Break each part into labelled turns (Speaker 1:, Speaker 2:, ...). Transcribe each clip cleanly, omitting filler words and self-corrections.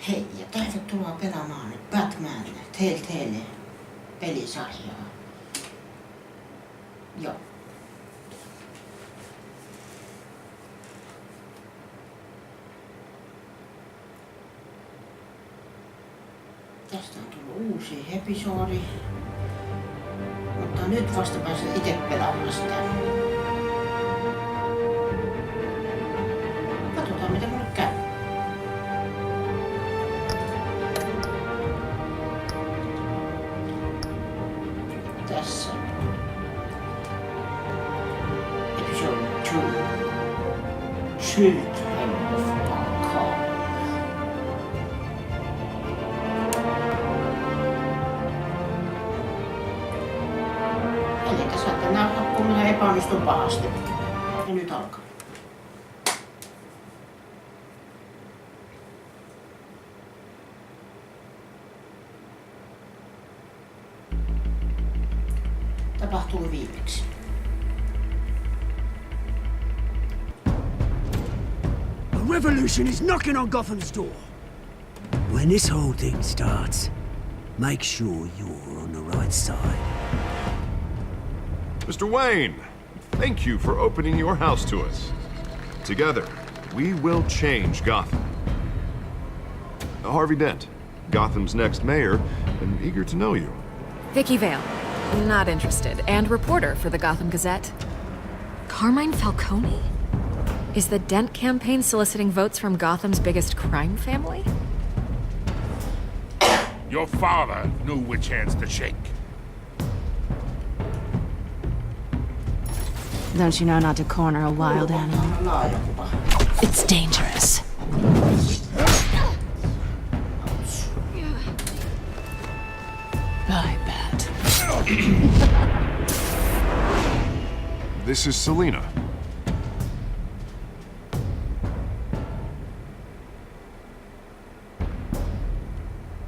Speaker 1: Hei ja tervetuloa pelaamaan Batman Telltale pelisarjaa. Joo. Tästä on tullut uusi episodi. Mutta nyt vasta pääsen itse pelaamaan sitä. Katsotaan miten mulle käy. Tässä. Episode 2. Children of Arkhamin. Eli tässä tänään hakkuminen epäonnistui pahasti. Ja nyt alkaa. Tapahtui viimeksi.
Speaker 2: A revolution is knocking on Gotham's door. When this whole thing starts, make sure you're on the right side.
Speaker 3: Mr. Wayne, thank you for opening your house to us. Together, we will change Gotham. Harvey Dent, Gotham's next mayor, and eager to know you.
Speaker 4: Vicky Vale. Not interested. And reporter for the Gotham Gazette. Carmine Falcone? Is the Dent campaign soliciting votes from Gotham's biggest crime family?
Speaker 5: Your father knew which hands to shake.
Speaker 6: Don't you know not to corner a wild animal? It's dangerous. I bet.
Speaker 3: This is Selina.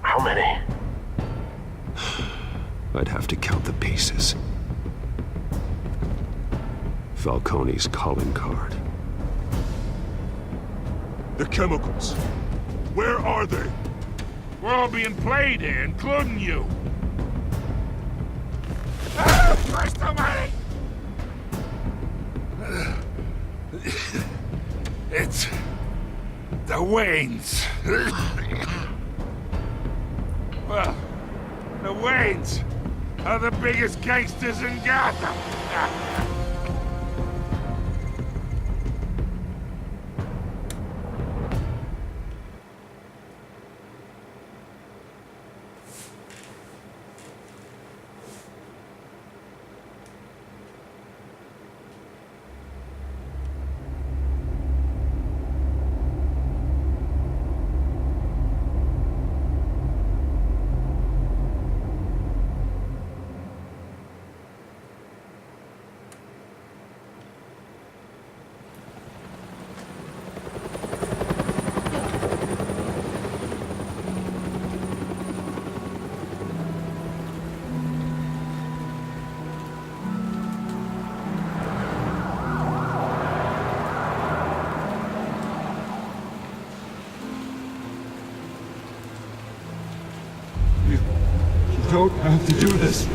Speaker 7: How many?
Speaker 8: I'd have to count the pieces. Falcone's calling card.
Speaker 5: The chemicals. Where are they? We're all being played here, including you. Christ almighty! It's the Waynes. Well, the Waynes are the biggest gangsters in Gotham.
Speaker 8: Don't have to do this.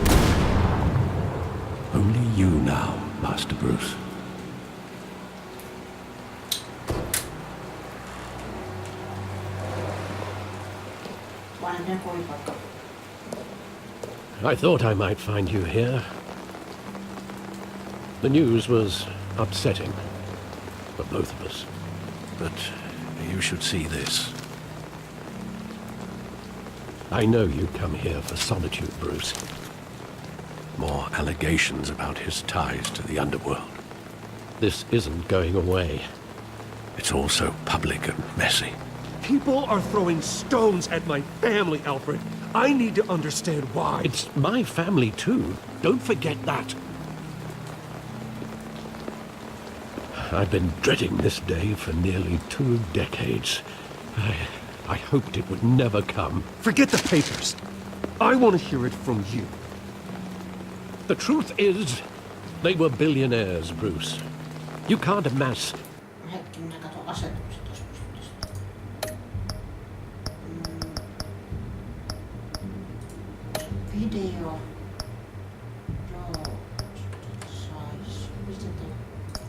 Speaker 8: Only you now, Master Bruce.
Speaker 7: I thought I might find you here. The news was upsetting for both of us. But you should see this. I know you come here for solitude, Bruce. More allegations about his ties to the underworld. This isn't going away. It's all so public and messy.
Speaker 9: People are throwing stones at my family, Alfred. I need to understand why.
Speaker 7: It's my family too. Don't forget that. I've been dreading this day for nearly 2 decades. I hoped it would never come.
Speaker 9: Forget the papers. I want to hear it from you.
Speaker 7: The truth is, they were billionaires, Bruce. You can't amass...
Speaker 1: Joo. Joo. Sais. Pistetään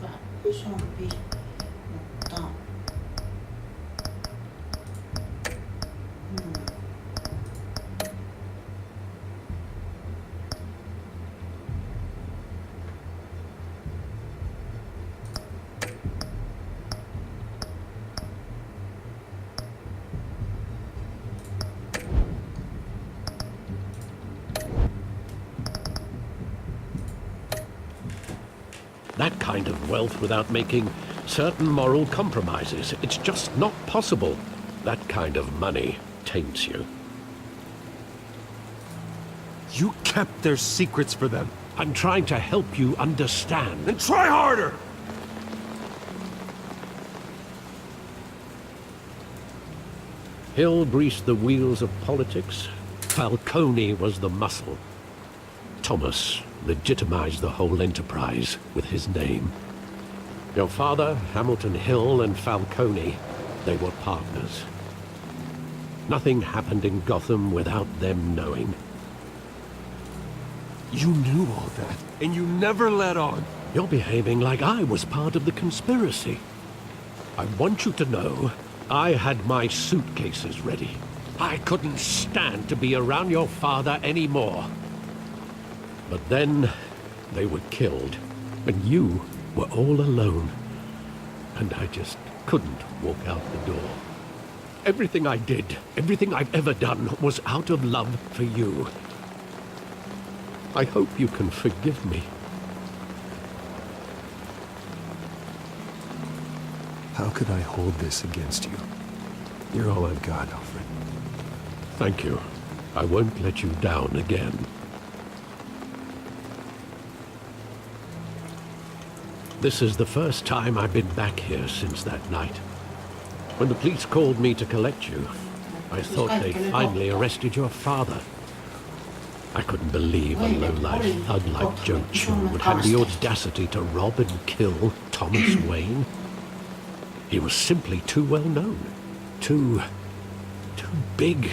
Speaker 1: vähän isompi. Mutta...
Speaker 7: That kind of wealth without making certain moral compromises. It's just not possible. That kind of money taints you.
Speaker 9: You kept their secrets for them.
Speaker 7: I'm trying to help you understand.
Speaker 9: Then try harder!
Speaker 7: Hill greased the wheels of politics. Falcone was the muscle. Thomas legitimized the whole enterprise with his name. Your father, Hamilton Hill, and Falcone, they were partners. Nothing happened in Gotham without them knowing.
Speaker 9: You knew all that, and you never let on.
Speaker 7: You're behaving like I was part of the conspiracy. I want you to know I had my suitcases ready. I couldn't stand to be around your father anymore. But then they were killed, and you were all alone. And I just couldn't walk out the door. Everything I did, everything I've ever done, was out of love for you. I hope you can forgive me.
Speaker 8: How could I hold this against you? You're all I've got, Alfred.
Speaker 7: Thank you. I won't let you down again. This is the first time I've been back here since that night. When the police called me to collect you, I thought they'd finally arrested your father. I couldn't believe a low-life thug like Joe Chu would have the audacity to rob and kill Thomas Wayne. He was simply too well known. Too big.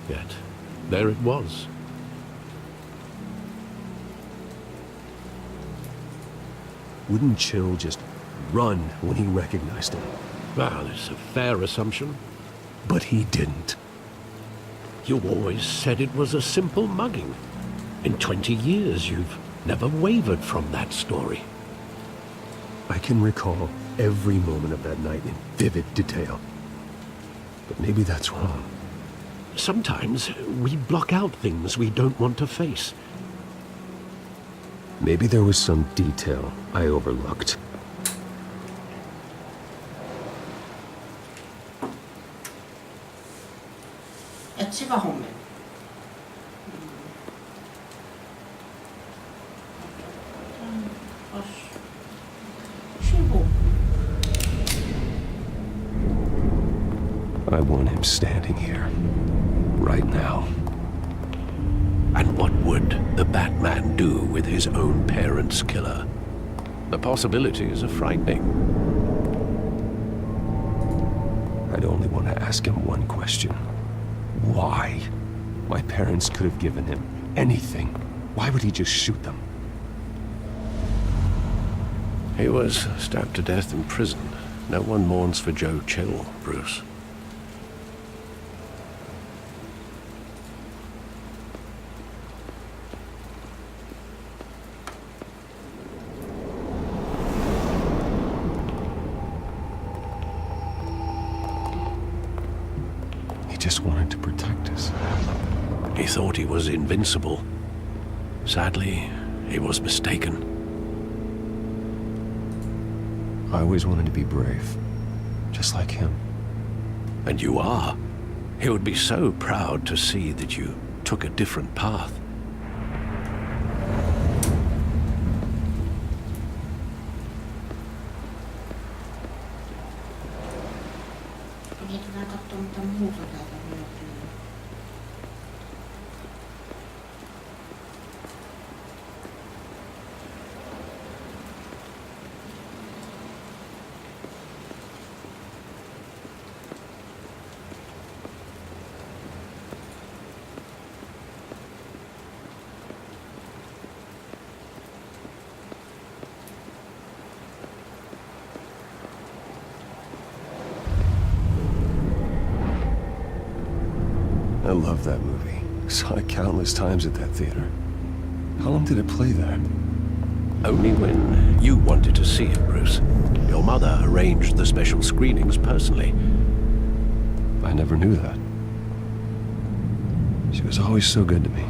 Speaker 7: Yet, there it was.
Speaker 8: Wouldn't Chill just run when he recognized him?
Speaker 7: Well, it's a fair assumption.
Speaker 8: But he didn't.
Speaker 7: You always said it was a simple mugging. In 20 years, you've never wavered from that story.
Speaker 8: I can recall every moment of that night in vivid detail. But maybe that's wrong.
Speaker 7: Sometimes we block out things we don't want to face.
Speaker 8: Maybe there was some detail I overlooked.
Speaker 1: Etsivä hommeli. Sivu.
Speaker 8: I want him standing here. Right now.
Speaker 7: And what would the Batman do with his own parents' killer? The possibilities are frightening.
Speaker 8: I'd only want to ask him one question. Why? My parents could have given him anything. Why would he just shoot them?
Speaker 7: He was stabbed to death in prison. No one mourns for Joe Chill, Bruce.
Speaker 8: He just wanted to protect us.
Speaker 7: He thought he was invincible. Sadly, he was mistaken.
Speaker 8: I always wanted to be brave. Just like him.
Speaker 7: And you are. He would be so proud to see that you took a different path.
Speaker 1: Mietitään katsoa mitä muuta täältä löytyy.
Speaker 8: I love that movie. Saw it countless times at that theater. How long did it play there?
Speaker 7: Only when you wanted to see it, Bruce. Your mother arranged the special screenings personally.
Speaker 8: I never knew that. She was always so good to me.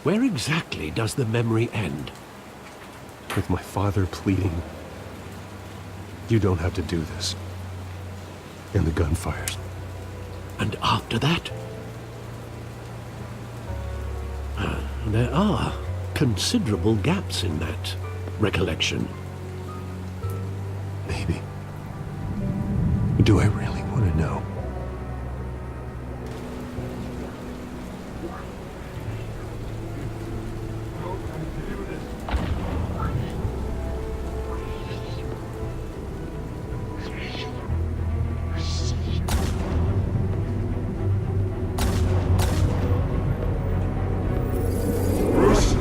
Speaker 7: Where exactly does the memory end?
Speaker 8: With my father pleading, "You don't have to do this." And the gunfires.
Speaker 7: And after that? There are considerable gaps in that recollection.
Speaker 8: Maybe. Do I really want to know?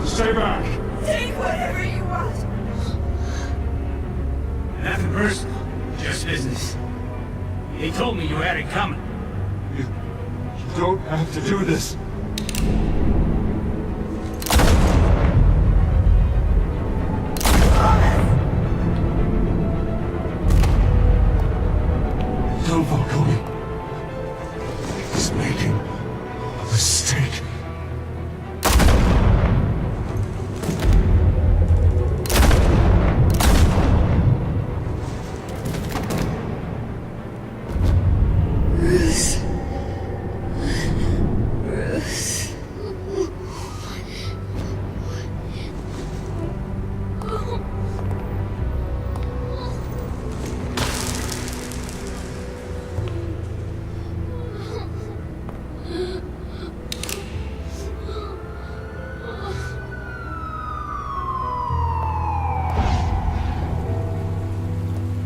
Speaker 5: Stay back!
Speaker 10: Take whatever you want.
Speaker 11: Nothing personal, just business. He told me you had it coming.
Speaker 5: You don't have to do this. Tell Falcone. He's making a mistake.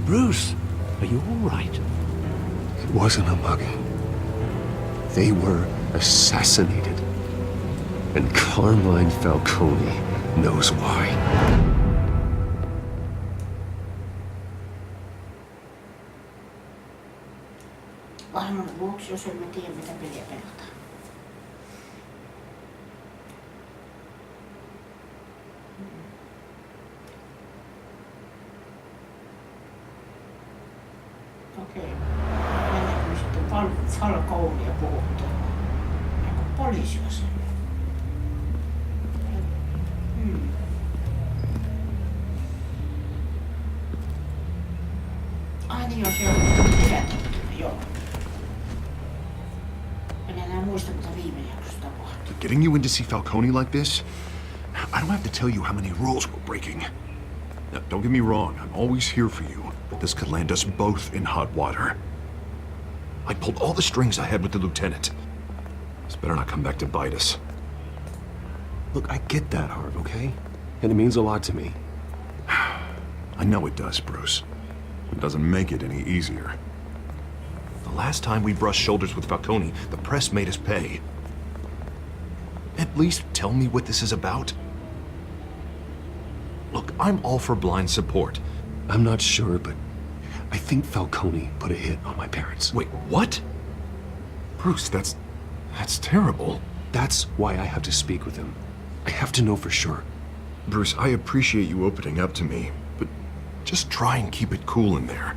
Speaker 7: Bruce, are you all right?
Speaker 8: It wasn't a mugging. They were assassinated. And Carmine Falcone knows why.
Speaker 1: Varmaan vuoksi, jos emme tiedä, mitä peliä pelataan. Okei. Mennäänkö me sitten Falconea puhuttua? Onko poliisia sen? Ai niin, jos on pidätettynä, joo. En enää muista, mitä viime jaksossa tapahtui.
Speaker 3: Getting you in to see Falcone like this? I don't have to tell you how many rules we're breaking. Now, don't get me wrong, I'm always here for you, but this could land us both in hot water. I pulled all the strings I had with the lieutenant. This better not come back to bite us.
Speaker 8: Look, I get that, Harv, okay? And it means a lot to me.
Speaker 3: I know it does, Bruce. It doesn't make it any easier. The last time we brushed shoulders with Falcone, the press made us pay. At least tell me what this is about. Look, I'm all for blind support.
Speaker 8: I'm not sure, but I think Falcone put a hit on my parents.
Speaker 3: Wait, what? Bruce, that's terrible.
Speaker 8: That's why I have to speak with him. I have to know for sure.
Speaker 3: Bruce, I appreciate you opening up to me, but just try and keep it cool in there.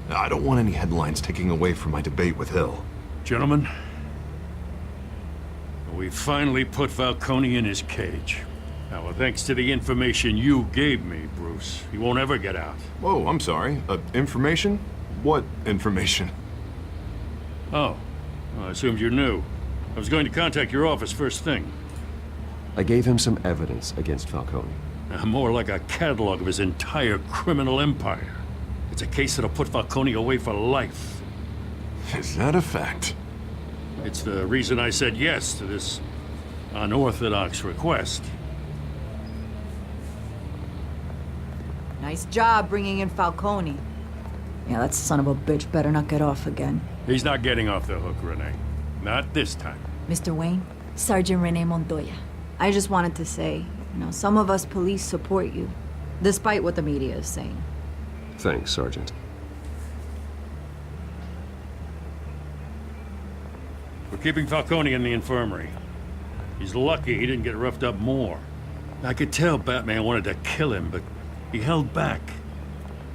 Speaker 3: I don't want any headlines taking away from my debate with Hill.
Speaker 5: Gentlemen, we finally put Falcone in his cage. Now, thanks to the information you gave me, Bruce, he won't ever get out.
Speaker 3: Whoa, I'm sorry. Information? What information?
Speaker 5: Oh, well, I assumed you knew. I was going to contact your office first thing.
Speaker 8: I gave him some evidence against Falcone.
Speaker 5: More like a catalog of his entire criminal empire. It's a case that'll put Falcone away for life.
Speaker 3: Is that a fact?
Speaker 5: It's the reason I said yes to this unorthodox request.
Speaker 10: Nice job bringing in Falcone. Yeah, that son of a bitch better not get off again.
Speaker 5: He's not getting off the hook, Renee. Not this time.
Speaker 10: Mr. Wayne, Sergeant Rene Montoya. I just wanted to say, some of us police support you, despite what the media is saying.
Speaker 8: Thanks, Sergeant.
Speaker 5: We're keeping Falcone in the infirmary. He's lucky he didn't get roughed up more. I could tell Batman wanted to kill him, but he held back.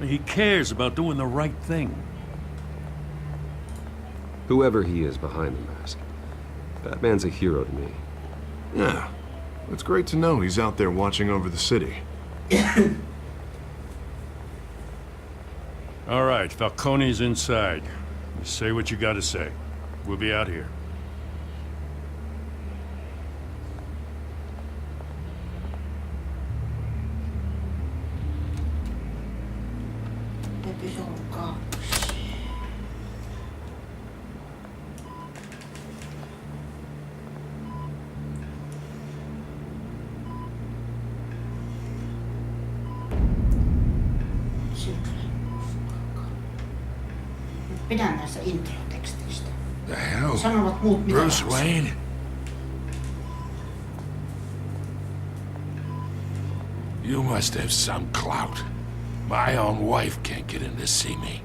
Speaker 5: He cares about doing the right thing.
Speaker 8: Whoever he is behind the mask, Batman's a hero to me.
Speaker 3: Yeah. It's great to know he's out there watching over the city.
Speaker 5: All right, Falcone's inside. You say what you gotta say. We'll be out here.
Speaker 1: Episode 2. Pidän näistä introteksteistä.
Speaker 12: The hell?
Speaker 1: Sanovat muut mitä
Speaker 12: Bruce
Speaker 1: tahansa.
Speaker 12: Wayne? You must have some clout. My own wife can't get in to see me.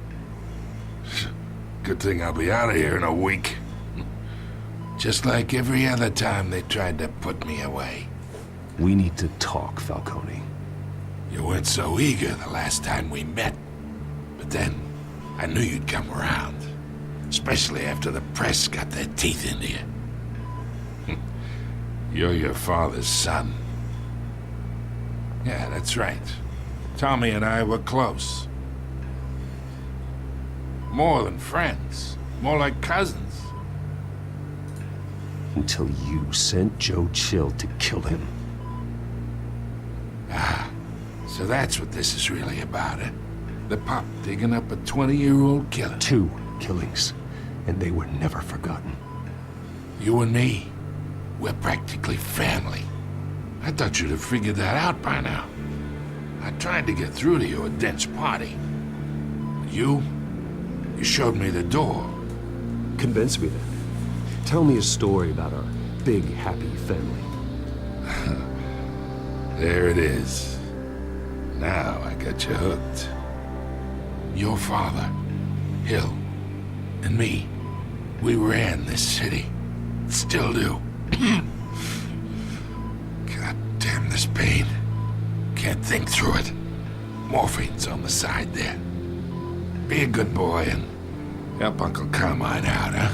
Speaker 12: Good thing I'll be out of here in a week. Just like every other time they tried to put me away.
Speaker 8: We need to talk, Falcone.
Speaker 12: You weren't so eager the last time we met. But then, I knew you'd come around. Especially after the press got their teeth into you. You're your father's son. Yeah, that's right. Tommy and I were close. More than friends. More like cousins.
Speaker 8: Until you sent Joe Chill to kill him.
Speaker 12: Ah, so that's what this is really about, eh? The pup digging up a 20-year-old killer.
Speaker 8: 2 killings, and they were never forgotten.
Speaker 12: You and me, we're practically family. I thought you'd have figured that out by now. I tried to get through to you at Dent's party. But you showed me the door.
Speaker 8: Convince me then. Tell me a story about our big, happy family.
Speaker 12: There it is. Now I got you hooked. Your father, Hill, and me, we ran this city. Still do. God damn this pain. Can't think through it. Morphine's on the side there. Be a good boy and help Uncle Carmine out, huh?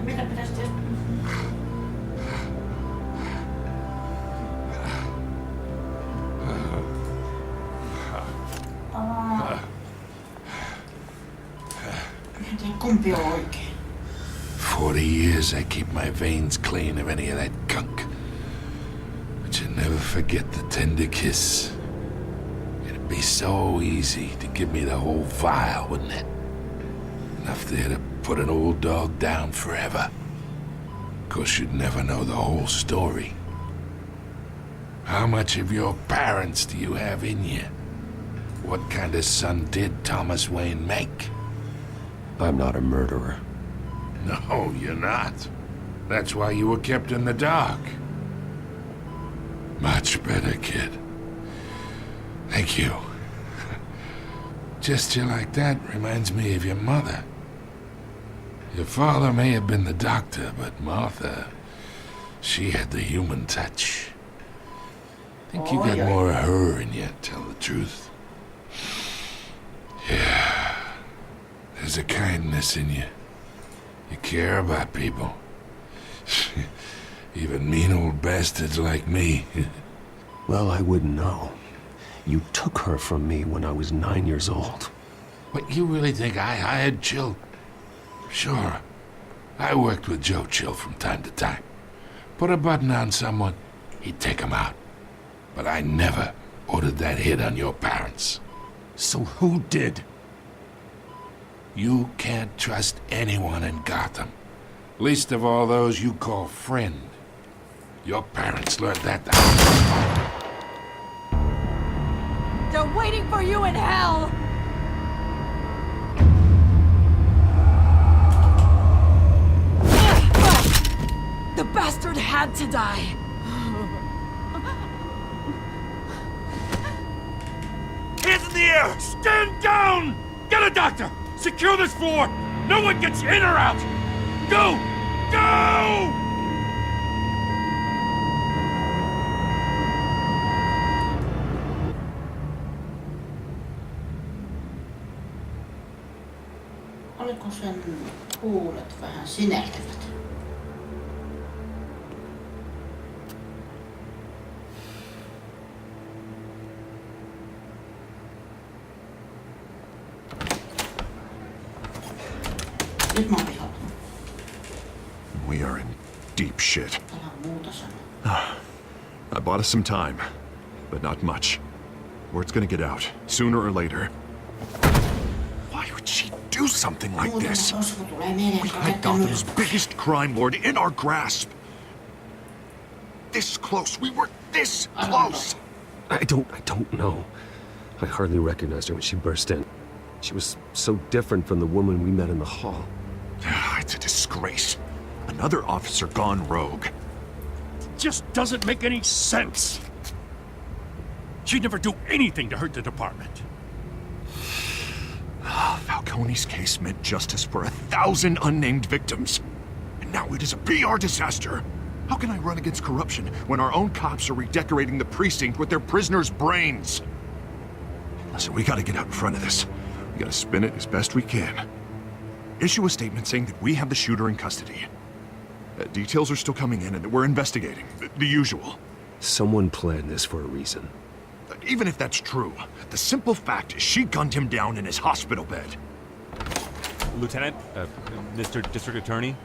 Speaker 1: Mitä pitäisi tehdä? En tiedä, kumpi on oikein.
Speaker 12: 40 years I keep my veins clean of any of that gunk. But you never forget the tender kiss. It'd be so easy to give me the whole vial, wouldn't it? Enough there to put an old dog down forever. Of course, you'd never know the whole story. How much of your parents do you have in you? What kind of son did Thomas Wayne make?
Speaker 8: I'm not a murderer.
Speaker 12: No, you're not. That's why you were kept in the dark. Much better, kid. Thank you. Gesture like that reminds me of your mother. Your father may have been the doctor, but Martha, she had the human touch. I think you got more of her in you, tell the truth. Yeah. There's a kindness in you. You care about people. Even mean old bastards like me.
Speaker 8: Well, I wouldn't know. You took her from me when I was 9 years old.
Speaker 12: What, you really think I hired Chill? Sure. I worked with Joe Chill from time to time. Put a button on someone, he'd take him out. But I never ordered that hit on your parents.
Speaker 8: So who did?
Speaker 12: You can't trust anyone in Gotham. Least of all those you call friend. Your parents learned that.
Speaker 10: They're waiting for you in hell! The bastard had to die!
Speaker 5: Hands in the air! Stand down! Get a doctor! Secure this floor! No one gets in or out! Go! Go!
Speaker 1: Oliko sen huulet vähän sineltävät? Nyt mä oon vihoittunut.
Speaker 3: We are in deep shit.
Speaker 1: Täällä on muuta sanoa.
Speaker 3: I bought us some time, but not much. Word's gonna get out, sooner or later. Why would she do something like this? We had Gotham's biggest crime lord in our grasp. This close. We were this close.
Speaker 8: I don't know. I hardly recognized her when she burst in. She was so different from the woman we met in the hall.
Speaker 3: It's a disgrace. Another officer gone rogue.
Speaker 5: Just doesn't make any sense. She'd never do anything to hurt the department.
Speaker 3: Falcone's case meant justice for 1,000 unnamed victims. And now it is a PR disaster. How can I run against corruption when our own cops are redecorating the precinct with their prisoners' brains? Listen, we gotta get out in front of this. We gotta spin it as best we can. Issue a statement saying that we have the shooter in custody. Details are still coming in and that we're investigating. The usual.
Speaker 8: Someone planned this for a reason.
Speaker 3: Even if that's true, the simple fact is she gunned him down in his hospital bed.
Speaker 13: Lieutenant, Mr. District Attorney,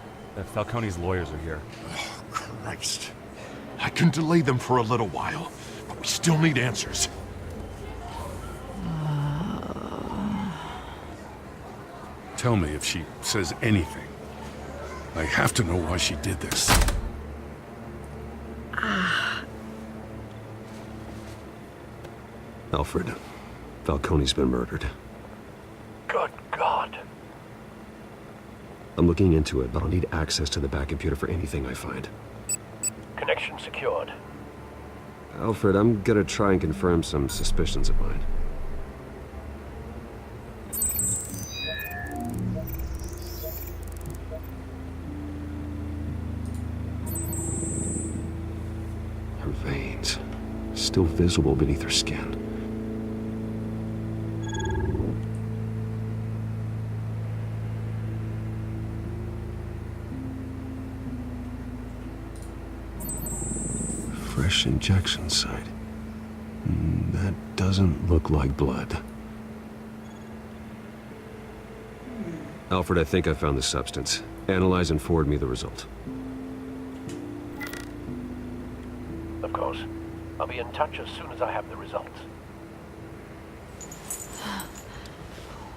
Speaker 13: Falcone's lawyers are here.
Speaker 3: Oh, Christ. I can delay them for a little while, but we still need answers.
Speaker 5: Tell me if she says anything. I have to know why she did this.
Speaker 8: Alfred, Falcone's been murdered.
Speaker 7: Good God.
Speaker 8: I'm looking into it, but I'll need access to the back computer for anything I find.
Speaker 7: Connection secured.
Speaker 8: Alfred, I'm gonna try and confirm some suspicions of mine. Her veins, still visible beneath her skin. Fresh injection site. That doesn't look like blood. Alfred, I think I found the substance. Analyze and forward me the result.
Speaker 7: Of course. I'll be in touch as soon as I have the results.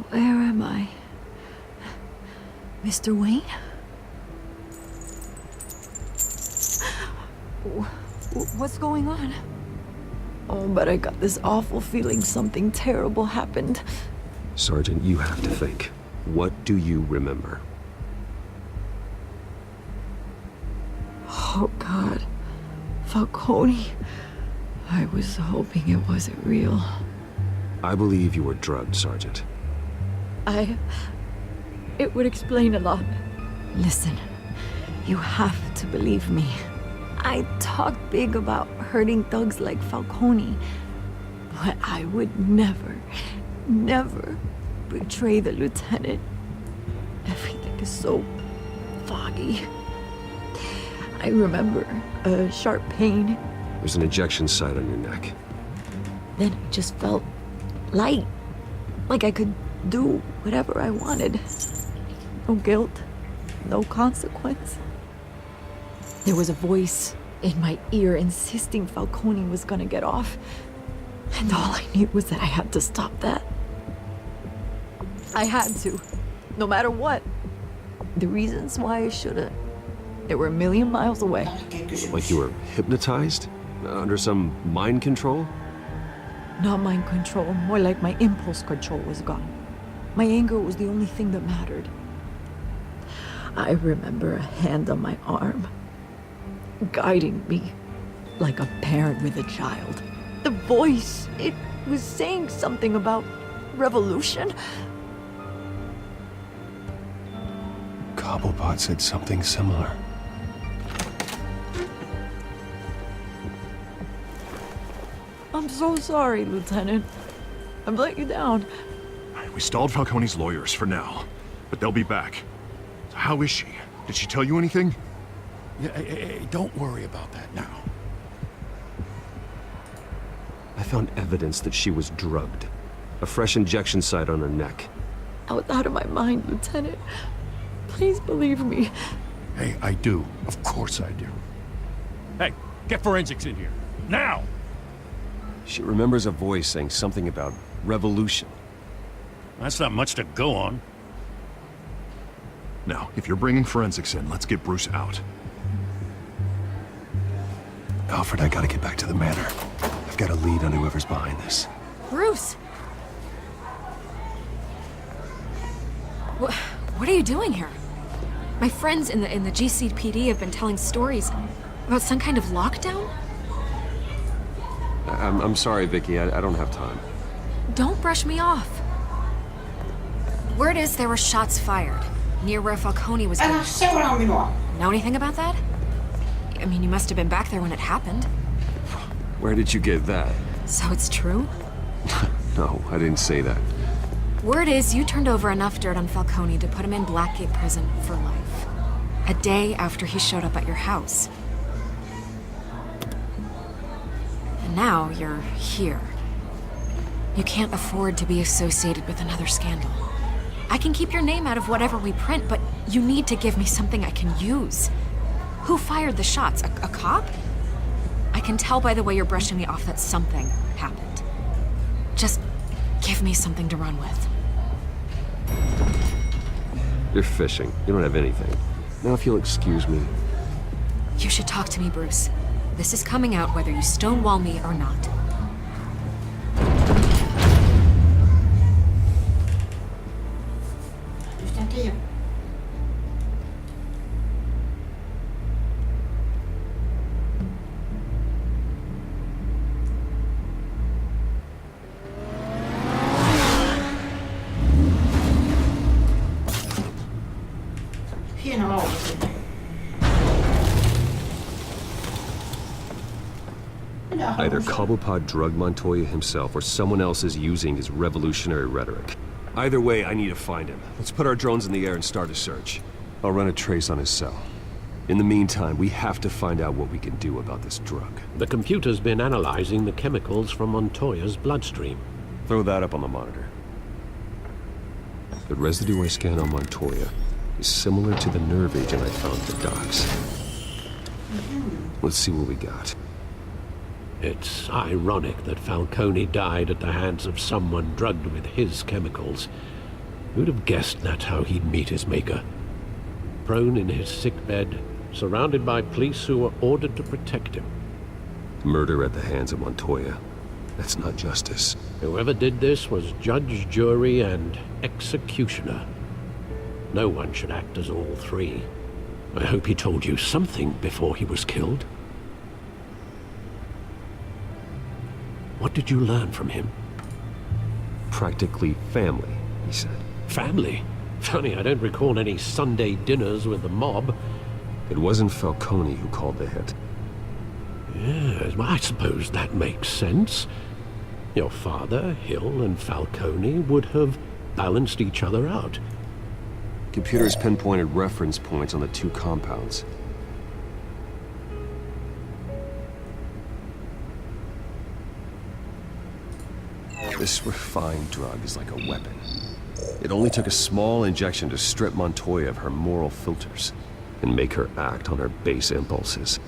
Speaker 10: Where am I? Mr. Wayne? What's going on? Oh, but I got this awful feeling something terrible happened.
Speaker 8: Sergeant, you have to think. What do you remember?
Speaker 10: Oh, God. Falcone. I was hoping it wasn't real.
Speaker 8: I believe you were drugged, Sergeant.
Speaker 10: It would explain a lot. Listen, you have to believe me. I talk big about hurting thugs like Falcone, but I would never, never betray the lieutenant. Everything is so foggy. I remember a sharp pain.
Speaker 8: There's an injection site on your neck.
Speaker 10: Then I just felt light, like I could do whatever I wanted. No guilt, no consequence. There was a voice in my ear insisting Falcone was gonna get off. And all I knew was that I had to stop that. I had to, no matter what. The reasons why I shouldn't, They were a million miles away.
Speaker 8: Like you were hypnotized? Under some mind control?
Speaker 10: Not mind control, more like my impulse control was gone. My anger was the only thing that mattered. I remember a hand on my arm, guiding me like a parent with a child. The voice, it was saying something about revolution.
Speaker 8: Cobblepot said something similar.
Speaker 10: I'm so sorry, Lieutenant. I've let you down.
Speaker 3: We stalled Falcone's lawyers for now, but they'll be back. So how is she? Did she tell you anything?
Speaker 5: Yeah, hey, don't worry about that now.
Speaker 8: I found evidence that she was drugged. A fresh injection site on her neck.
Speaker 10: I was out of my mind, Lieutenant. Please believe me.
Speaker 5: Hey, I do. Of course I do. Hey, get forensics in here. Now!
Speaker 8: She remembers a voice saying something about revolution.
Speaker 5: That's not much to go on.
Speaker 3: Now, if you're bringing forensics in, let's get Bruce out.
Speaker 8: Alfred, I gotta get back to the manor. I've got a lead on whoever's behind this.
Speaker 4: Bruce! What are you doing here? My friends in the GCPD have been telling stories about some kind of lockdown?
Speaker 8: I'm sorry, Vicky. I don't have time.
Speaker 4: Don't brush me off. Word is there were shots fired near where Falcone was.
Speaker 1: Älä seuraa minua.
Speaker 4: Know anything about that? I mean, you must have been back there when it happened.
Speaker 8: Where did you get that?
Speaker 4: So it's true?
Speaker 8: No, I didn't say that.
Speaker 4: Word is you turned over enough dirt on Falcone to put him in Blackgate Prison for life. A day after he showed up at your house. And now you're here. You can't afford to be associated with another scandal. I can keep your name out of whatever we print, but you need to give me something I can use. Who fired the shots? A cop? I can tell by the way you're brushing me off that something happened. Just give me something to run with.
Speaker 8: You're fishing. You don't have anything. Now if you'll excuse me.
Speaker 4: You should talk to me, Bruce. This is coming out whether you stonewall me or not.
Speaker 8: Either Cobblepot drugged Montoya himself or someone else is using his revolutionary rhetoric. Either way, I need to find him. Let's put our drones in the air and start a search. I'll run a trace on his cell. In the meantime, we have to find out what we can do about this drug.
Speaker 7: The computer's been analyzing the chemicals from Montoya's bloodstream.
Speaker 8: Throw that up on the monitor. The residue I scanned on Montoya is similar to the nerve agent I found at the docks. Let's see what we got.
Speaker 7: It's ironic that Falcone died at the hands of someone drugged with his chemicals. Who'd have guessed that's how he'd meet his maker? Prone in his sickbed, surrounded by police who were ordered to protect him.
Speaker 8: Murder at the hands of Montoya. That's not justice.
Speaker 7: Whoever did this was judge, jury, and executioner. No one should act as all three. I hope he told you something before he was killed. What did you learn from him?
Speaker 8: Practically family, he said.
Speaker 7: Family? Funny, I don't recall any Sunday dinners with the mob.
Speaker 8: It wasn't Falcone who called the hit.
Speaker 7: Yes, well, I suppose that makes sense. Your father, Hill, and Falcone would have balanced each other out.
Speaker 8: Computers pinpointed reference points on the two compounds. This refined drug is like a weapon. It only took a small injection to strip Montoya of her moral filters and make her act on her base impulses.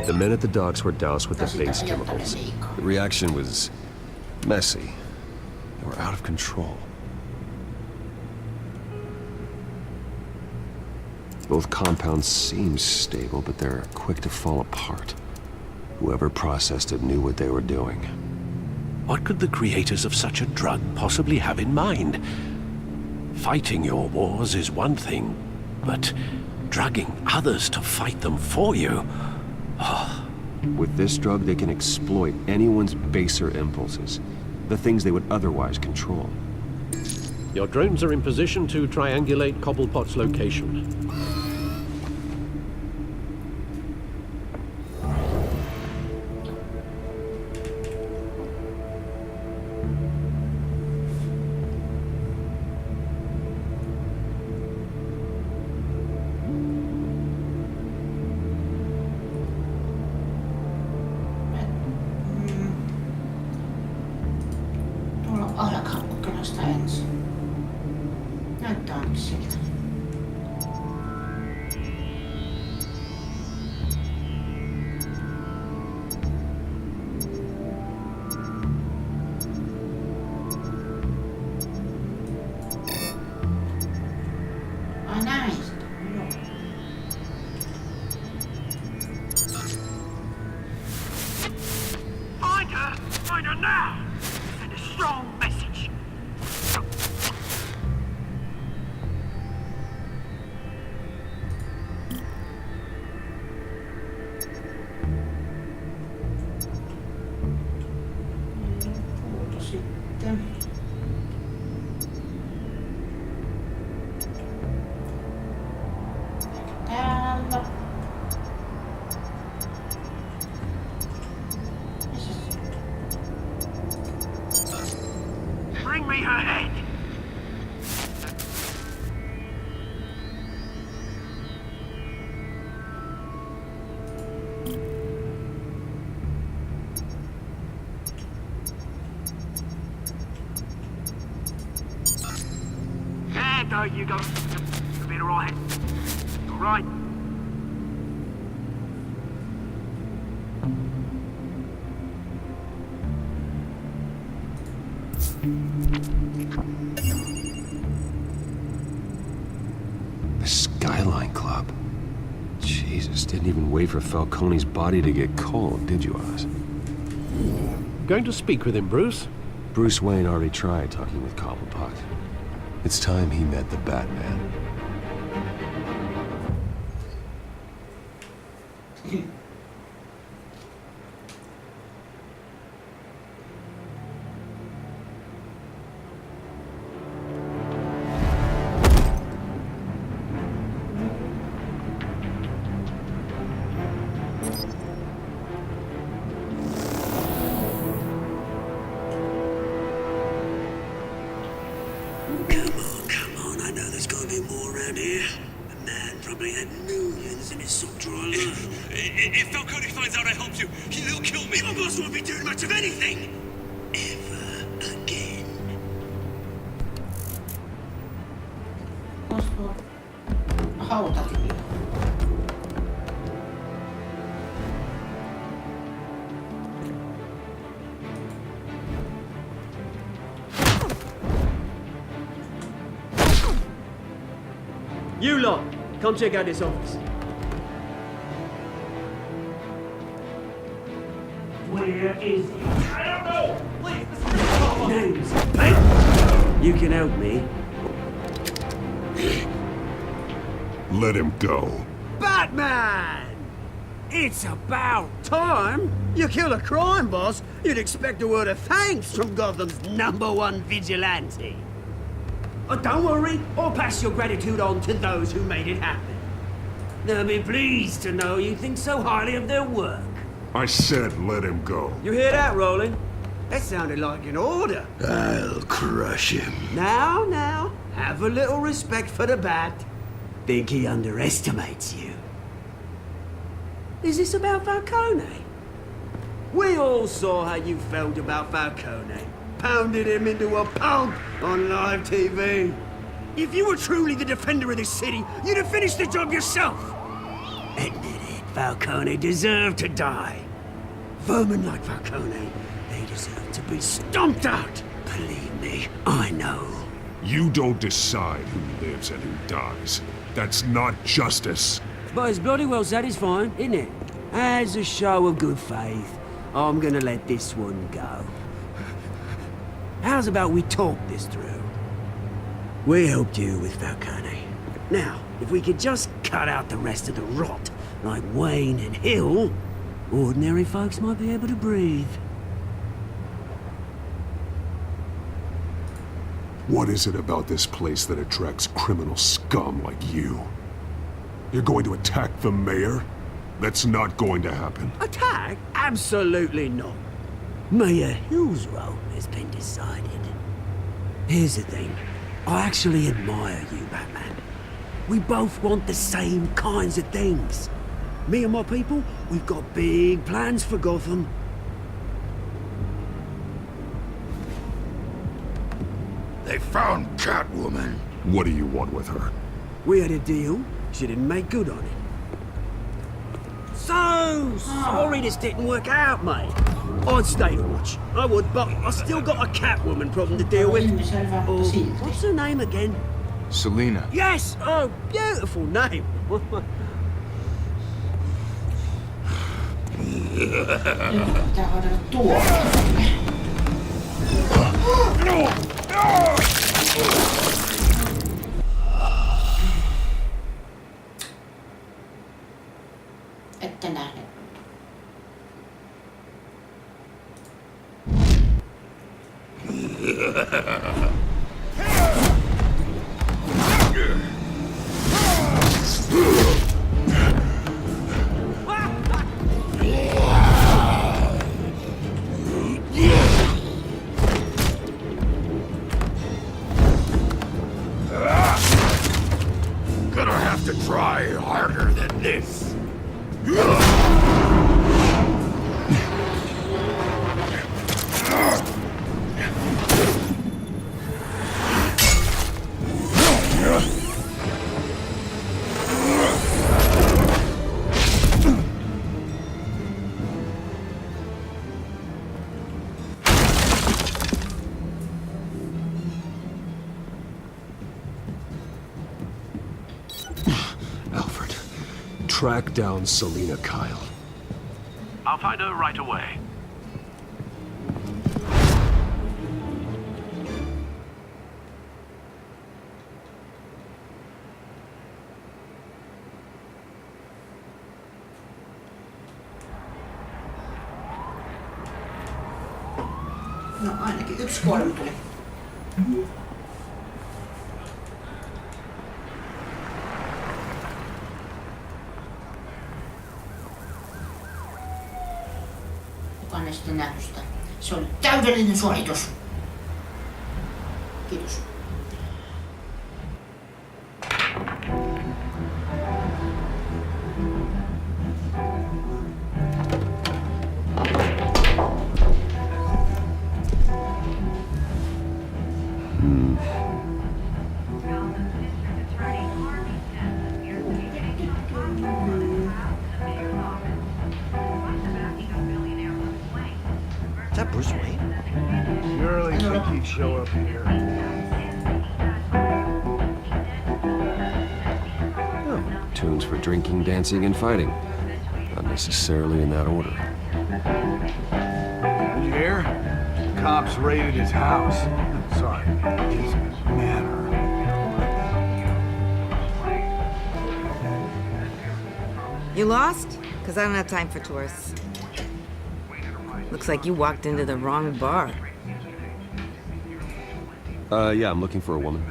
Speaker 8: The men at the docks were doused with the base chemicals. The reaction was messy. They were out of control. Both compounds seem stable, but they're quick to fall apart. Whoever processed it knew what they were doing.
Speaker 7: What could the creators of such a drug possibly have in mind? Fighting your wars is one thing, but drugging others to fight them for you? Oh.
Speaker 8: With this drug, they can exploit anyone's baser impulses, the things they would otherwise control.
Speaker 7: Your drones are in position to triangulate Cobblepot's location.
Speaker 1: Arkhamista ensin. Näyttää ainakin siltä. Ai näistä. Joo.
Speaker 2: Find her now! Send a strong message.
Speaker 1: Puuta sitten. Täällä.
Speaker 2: Bring me her head! There you go. You'll be alright. Alright.
Speaker 8: The Skyline Club. Jesus, didn't even wait for Falcone's body to get cold, did you, Oz?
Speaker 7: Going to speak with him, Bruce?
Speaker 8: Bruce Wayne already tried talking with Cobblepot. It's time he met the Batman.
Speaker 2: If Falcone finds out I helped you, he'll kill me. Your boss won't be doing much of anything. Ever again.
Speaker 1: Hautakivi.
Speaker 14: You lot, come check out this office.
Speaker 2: Where is he? I don't know! Please, this is
Speaker 14: Names. You can help me.
Speaker 3: Let him go.
Speaker 14: Batman! It's about time. You kill a crime boss, you'd expect a word of thanks from Gotham's #1 vigilante. Oh, don't worry, I'll pass your gratitude on to those who made it happen. They'll be pleased to know you think so highly of their work.
Speaker 3: I said let him go.
Speaker 14: You hear that, Roland? That sounded like an order.
Speaker 12: I'll crush him.
Speaker 14: Now, have a little respect for the Bat. Think he underestimates you. Is this about Falcone? We all saw how you felt about Falcone. Pounded him into a pulp on live TV. If you were truly the defender of this city, you'd have finished the job yourself. Admit it. Falcone deserved to die. Vermin like Falcone, they deserve to be stomped out. Believe me, I know.
Speaker 8: You don't decide who lives and who dies. That's not justice.
Speaker 14: But it's bloody well satisfying, isn't it? As a show of good faith, I'm gonna let this one go. How's about we talk this through? We helped you with Falcone. Now, if we could just cut out the rest of the rot, like Wayne and Hill, ordinary folks might be able to breathe.
Speaker 8: What is it about this place that attracts criminal scum like you? You're going to attack the mayor? That's not going to happen.
Speaker 14: Attack? Absolutely not. Mayor Hill's role has been decided. Here's the thing. I actually admire you, Batman. We both want the same kinds of things. Me and my people, we've got big plans for Gotham.
Speaker 12: They found Catwoman.
Speaker 8: What do you want with her?
Speaker 14: We had a deal. She didn't make good on it. So sorry this didn't work out, mate. I'd stay to watch. I would, but I still got a Catwoman problem to deal with. Oh, what's her name again?
Speaker 12: Selina.
Speaker 14: Yes! Oh, beautiful name.
Speaker 1: Ette nähnyt.
Speaker 12: Gonna have to try harder than this.
Speaker 8: Alfred, track down Selina Kyle.
Speaker 7: I'll find her right away.
Speaker 1: No ainakin yksi kuolema tuli. Kukaan ei sitten nähnyt sitä. Se oli täydellinen suoritus. Kiitos.
Speaker 11: Is that Bruce Wayne?
Speaker 9: You really think he'd show up here?
Speaker 8: Tunes for drinking, dancing, and fighting. Not necessarily in that order.
Speaker 9: Did you hear? Cops raided his house. Sorry, his manor.
Speaker 15: You lost? Because I don't have time for tourists. Looks like you walked into the wrong bar.
Speaker 8: Yeah, I'm looking for a woman.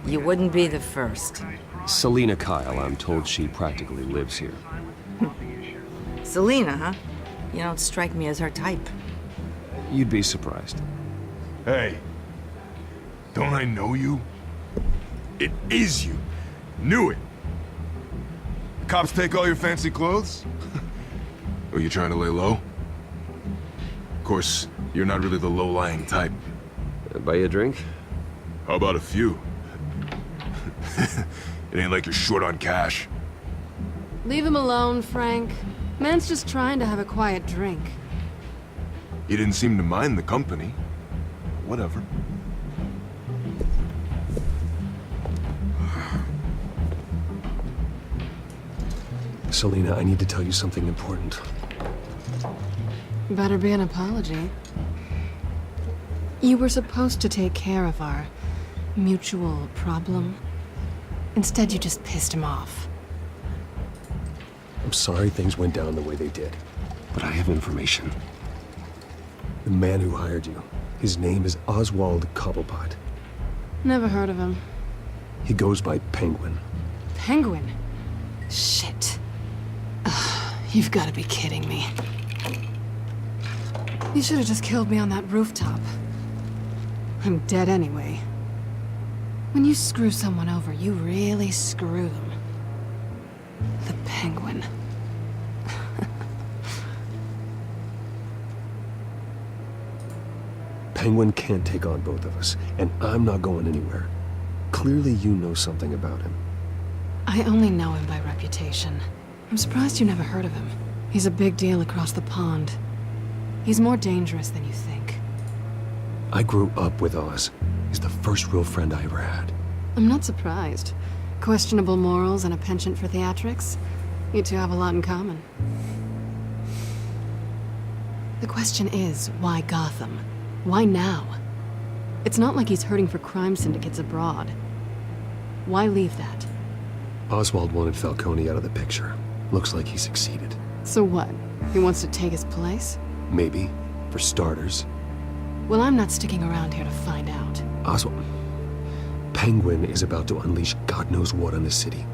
Speaker 15: You wouldn't be the first.
Speaker 8: Selina Kyle, I'm told she practically lives here.
Speaker 15: Selina, huh? You don't strike me as her type.
Speaker 8: You'd be surprised.
Speaker 12: Hey, don't I know you? It is you. Knew it. Cops take all your fancy clothes? Are you trying to lay low? Of course, you're not really the low-lying type.
Speaker 8: Buy you a drink?
Speaker 12: How about a few? It ain't like you're short on cash.
Speaker 6: Leave him alone, Frank. Man's just trying to have a quiet drink.
Speaker 8: He didn't seem to mind the company. Whatever. Selena, I need to tell you something important.
Speaker 6: Better be an apology. You were supposed to take care of our mutual problem. Instead, you just pissed him off.
Speaker 8: I'm sorry things went down the way they did, but I have information. The man who hired you, his name is Oswald Cobblepot.
Speaker 6: Never heard of him.
Speaker 8: He goes by Penguin.
Speaker 6: Penguin? Shit. Ugh, you've got to be kidding me. You should have just killed me on that rooftop. I'm dead anyway. When you screw someone over, you really screw them. The Penguin.
Speaker 8: Penguin can't take on both of us, and I'm not going anywhere. Clearly you know something about him.
Speaker 6: I only know him by reputation. I'm surprised you never heard of him. He's a big deal across the pond. He's more dangerous than you think.
Speaker 8: I grew up with Oz. He's the first real friend I ever had.
Speaker 6: I'm not surprised. Questionable morals and a penchant for theatrics. You two have a lot in common. The question is, why Gotham? Why now? It's not like he's hurting for crime syndicates abroad. Why leave that?
Speaker 8: Oswald wanted Falcone out of the picture. Looks like he succeeded.
Speaker 6: So what? He wants to take his place?
Speaker 8: Maybe. For starters.
Speaker 6: Well, I'm not sticking around here to find out.
Speaker 8: Oswald... Penguin is about to unleash God knows what on the city.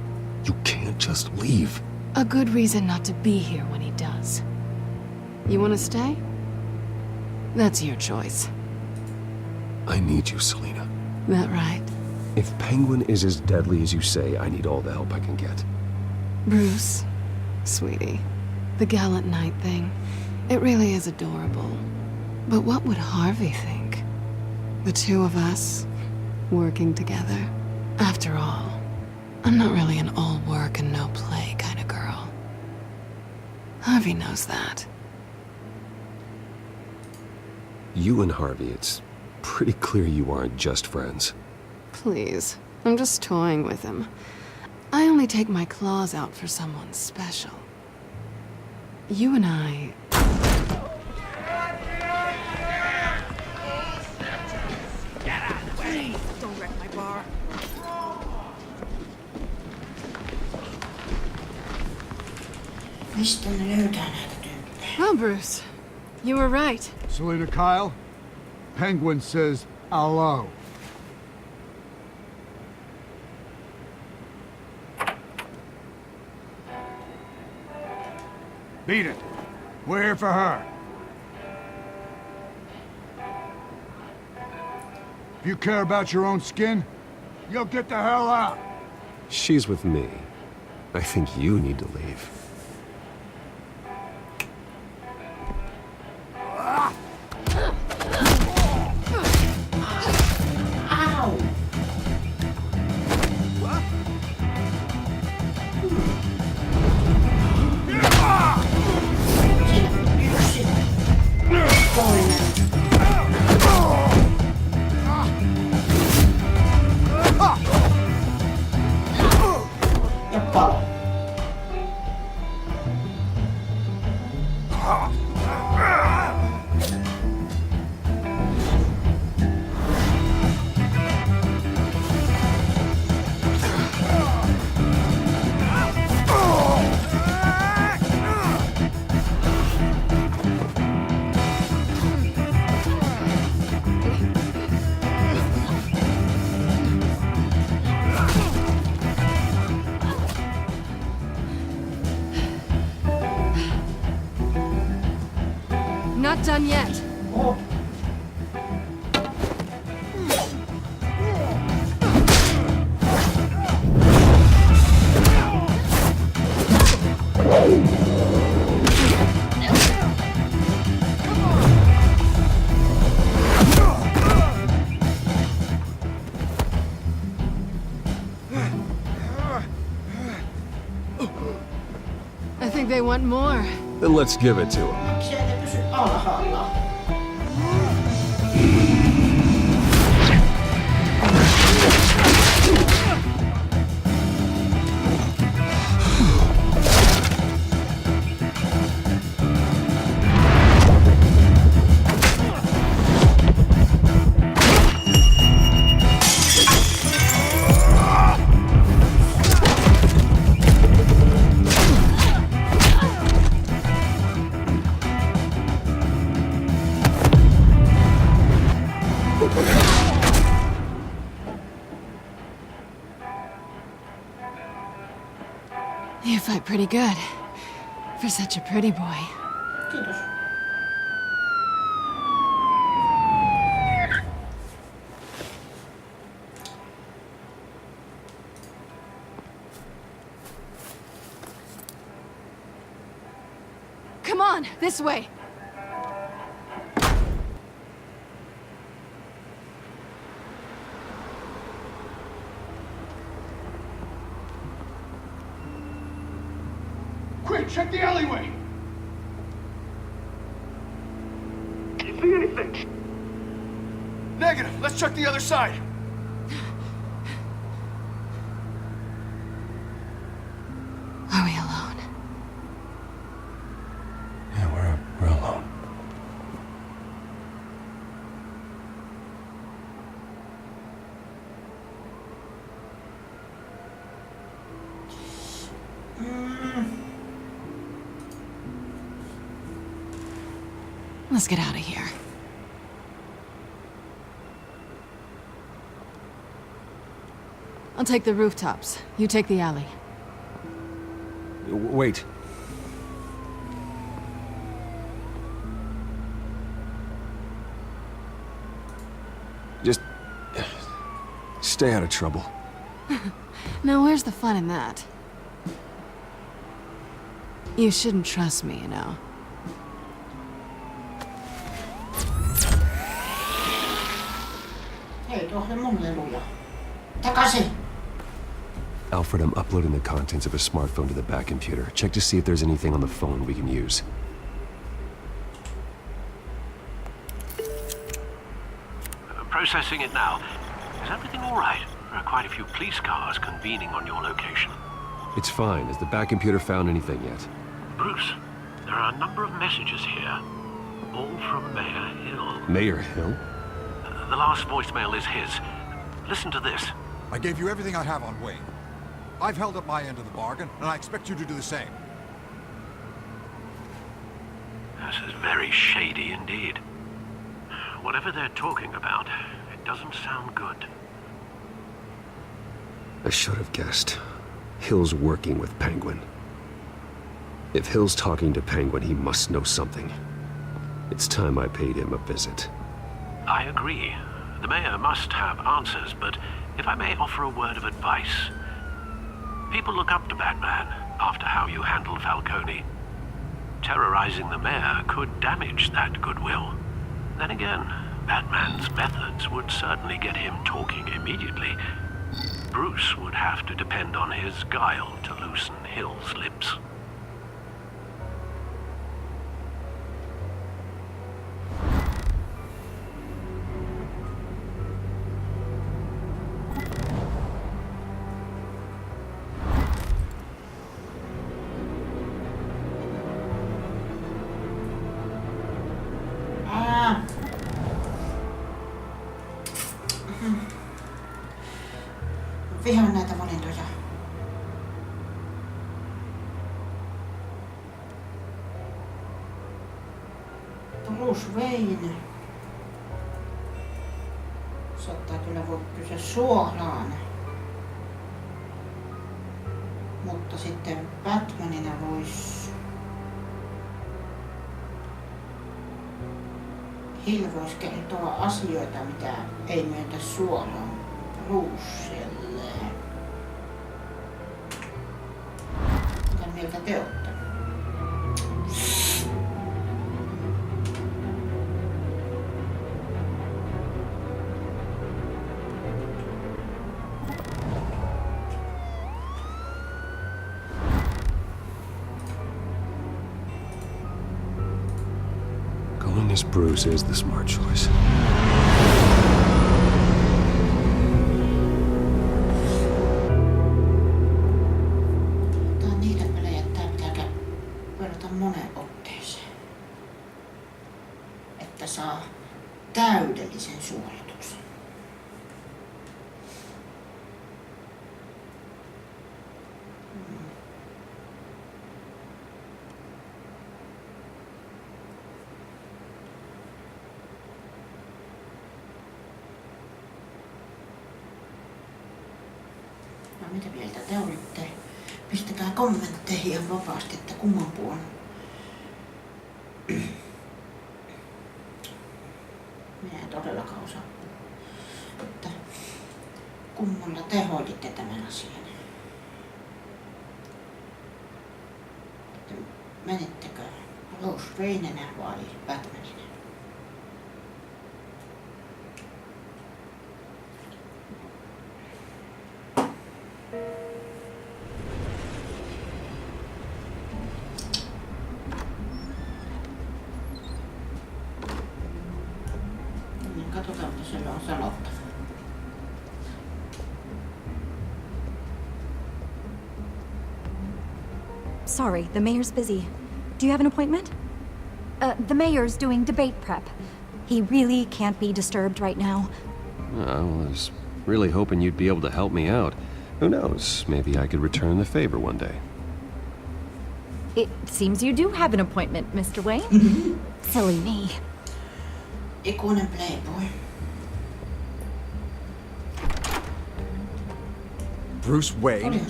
Speaker 8: You can't just leave.
Speaker 6: A good reason not to be here when he does. You want to stay? That's your choice.
Speaker 8: I need you, Selena.
Speaker 6: That right?
Speaker 8: If Penguin is as deadly as you say, I need all the help I can get.
Speaker 6: Bruce, sweetie, the gallant knight thing, it really is adorable. But what would Harvey think? The two of us, working together. After all, I'm not really an all work and no play kind of girl. Harvey knows that.
Speaker 8: You and Harvey, it's pretty clear you aren't just friends.
Speaker 6: Please, I'm just toying with him. I only take my claws out for someone special. You and I...
Speaker 15: Get out of the way! Don't wreck my bar.
Speaker 1: Mistä ne löytää näitä tyyppejä?
Speaker 6: Well, Bruce, you were right.
Speaker 16: Selena Kyle, Penguin says hello. Beat it. We're here for her. If you care about your own skin, you'll get the hell out.
Speaker 8: She's with me. I think you need to leave.
Speaker 6: Not done yet. they want more.
Speaker 8: Then let's give it to them.
Speaker 1: Miksi ei ne pysy alhaalla?
Speaker 6: You fight pretty good. For such a pretty boy.
Speaker 1: Kiitos.
Speaker 6: Come on, this way.
Speaker 16: Quick, check the alleyway!
Speaker 14: Can you see anything?
Speaker 16: Negative. Let's check the other side.
Speaker 6: Are we alone?
Speaker 8: Yeah, we're alone.
Speaker 6: Let's get out of here. I'll take the rooftops. You take the alley.
Speaker 8: Wait. Just stay out of trouble.
Speaker 6: Now, where's the fun in that? You shouldn't trust me, you know.
Speaker 1: Hei, tuohon mun leluja. Takaisin!
Speaker 8: Alfred, I'm uploading the contents of a smartphone to the back computer. Check to see if there's anything on the phone we can use.
Speaker 7: Processing it now. Is everything all right? There are quite a few police cars convening on your location.
Speaker 8: It's fine. Has the back computer found anything yet?
Speaker 7: Bruce, there are a number of messages here, all from Mayor Hill.
Speaker 8: Mayor Hill?
Speaker 7: The last voicemail is his. Listen to this.
Speaker 16: I gave you everything I have on Wayne. I've held up my end of the bargain, and I expect you to do the same.
Speaker 7: This is very shady indeed. Whatever they're talking about, it doesn't sound good.
Speaker 8: I should have guessed. Hill's working with Penguin. If Hill's talking to Penguin, he must know something. It's time I paid him a visit.
Speaker 7: I agree. The mayor must have answers, but if I may offer a word of advice. People look up to Batman after how you handled Falcone. Terrorizing the mayor could damage that goodwill. Then again, Batman's methods would certainly get him talking immediately. Bruce would have to depend on his guile to loosen Hill's lips.
Speaker 1: Vihaan näitä valintoja. Bruce Wayne. Saattaa kyllä voi kysyä suoraan. Mutta sitten Batmanina vois... Hill vois kertoa asioita, mitä ei myöntä suoraan Brucelle. Mitä mieltä te olette?
Speaker 8: Guess Bruce is the smart choice.
Speaker 1: Tää on niitä pelejä, että tää pitää pelata moneen otteeseen. Että saa täydellisen suorituksen. No mitä mieltä te olitte? Pistäkää kommentteihin ihan vapaasti, että kumman puolen. Minä en todellakaan osaa, että kummalla te hoiditte tämän asian. Että menittekö Bruce Wayneänä vai Batmanina? Katsotaan, mitä sillä on sanottava.
Speaker 17: Sorry, the mayor's busy. Do you have an appointment? The mayor's doing debate prep. He really can't be disturbed right now.
Speaker 8: I was really hoping you'd be able to help me out. Who knows, maybe I could return the favor one day.
Speaker 17: It seems you do have an appointment, Mr. Wayne. Silly me.
Speaker 1: Ikuinen playboy.
Speaker 16: Bruce Wayne?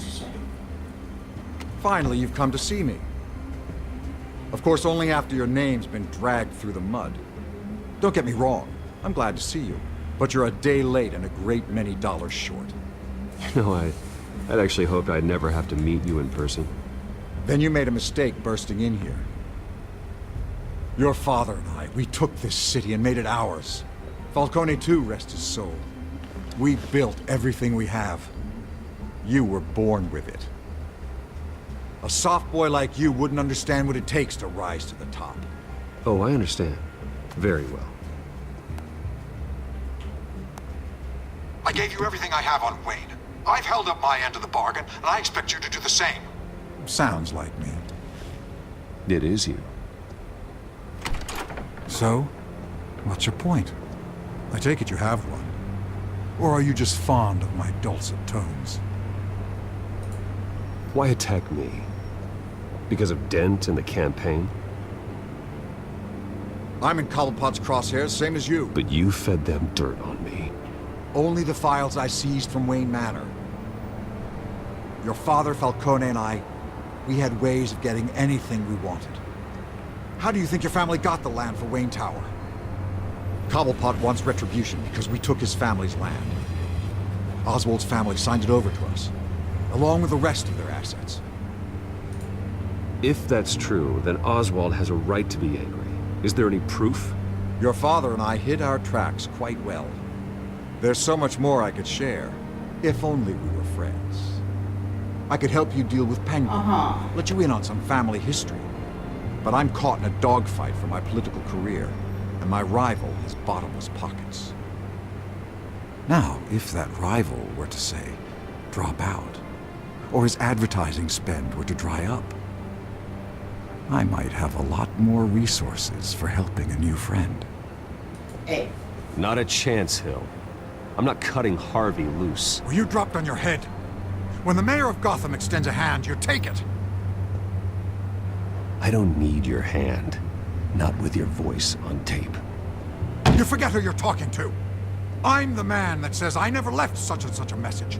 Speaker 16: Finally, you've come to see me. Of course, only after your name's been dragged through the mud. Don't get me wrong, I'm glad to see you. But you're a day late and a great many dollars short.
Speaker 8: No, I'd actually hoped I'd never have to meet you in person.
Speaker 16: Then you made a mistake bursting in here. Your father and I, we took this city and made it ours. Falcone too, rest his soul. We built everything we have. You were born with it. A soft boy like you wouldn't understand what it takes to rise to the top.
Speaker 8: Oh, I understand. Very well.
Speaker 16: I gave you everything I have on Wayne. I've held up my end of the bargain, and I expect you to do the same. Sounds like me.
Speaker 8: It is you.
Speaker 16: So, what's your point? I take it you have one. Or are you just fond of my dulcet tones?
Speaker 8: Why attack me? Because of Dent and the campaign?
Speaker 16: I'm in Cobblepot's crosshairs, same as you.
Speaker 8: But you fed them dirt on me.
Speaker 16: Only the files I seized from Wayne Manor. Your father, Falcone, and I, we had ways of getting anything we wanted. How do you think your family got the land for Wayne Tower? Cobblepot wants retribution because we took his family's land. Oswald's family signed it over to us, along with the rest of their assets.
Speaker 8: If that's true, then Oswald has a right to be angry. Is there any proof?
Speaker 16: Your father and I hid our tracks quite well. There's so much more I could share, if only we were friends. I could help you deal with Penguin, let you in on some family history. But I'm caught in a dogfight for my political career, and my rival has bottomless pockets. Now, if that rival were to say, drop out, or his advertising spend were to dry up, I might have a lot more resources for helping a new friend.
Speaker 1: Hey.
Speaker 8: Not a chance, Hill. I'm not cutting Harvey loose.
Speaker 16: Well, you dropped on your head. When the mayor of Gotham extends a hand, you take it.
Speaker 8: I don't need your hand. Not with your voice on tape.
Speaker 16: You forget who you're talking to. I'm the man that says I never left such and such a message.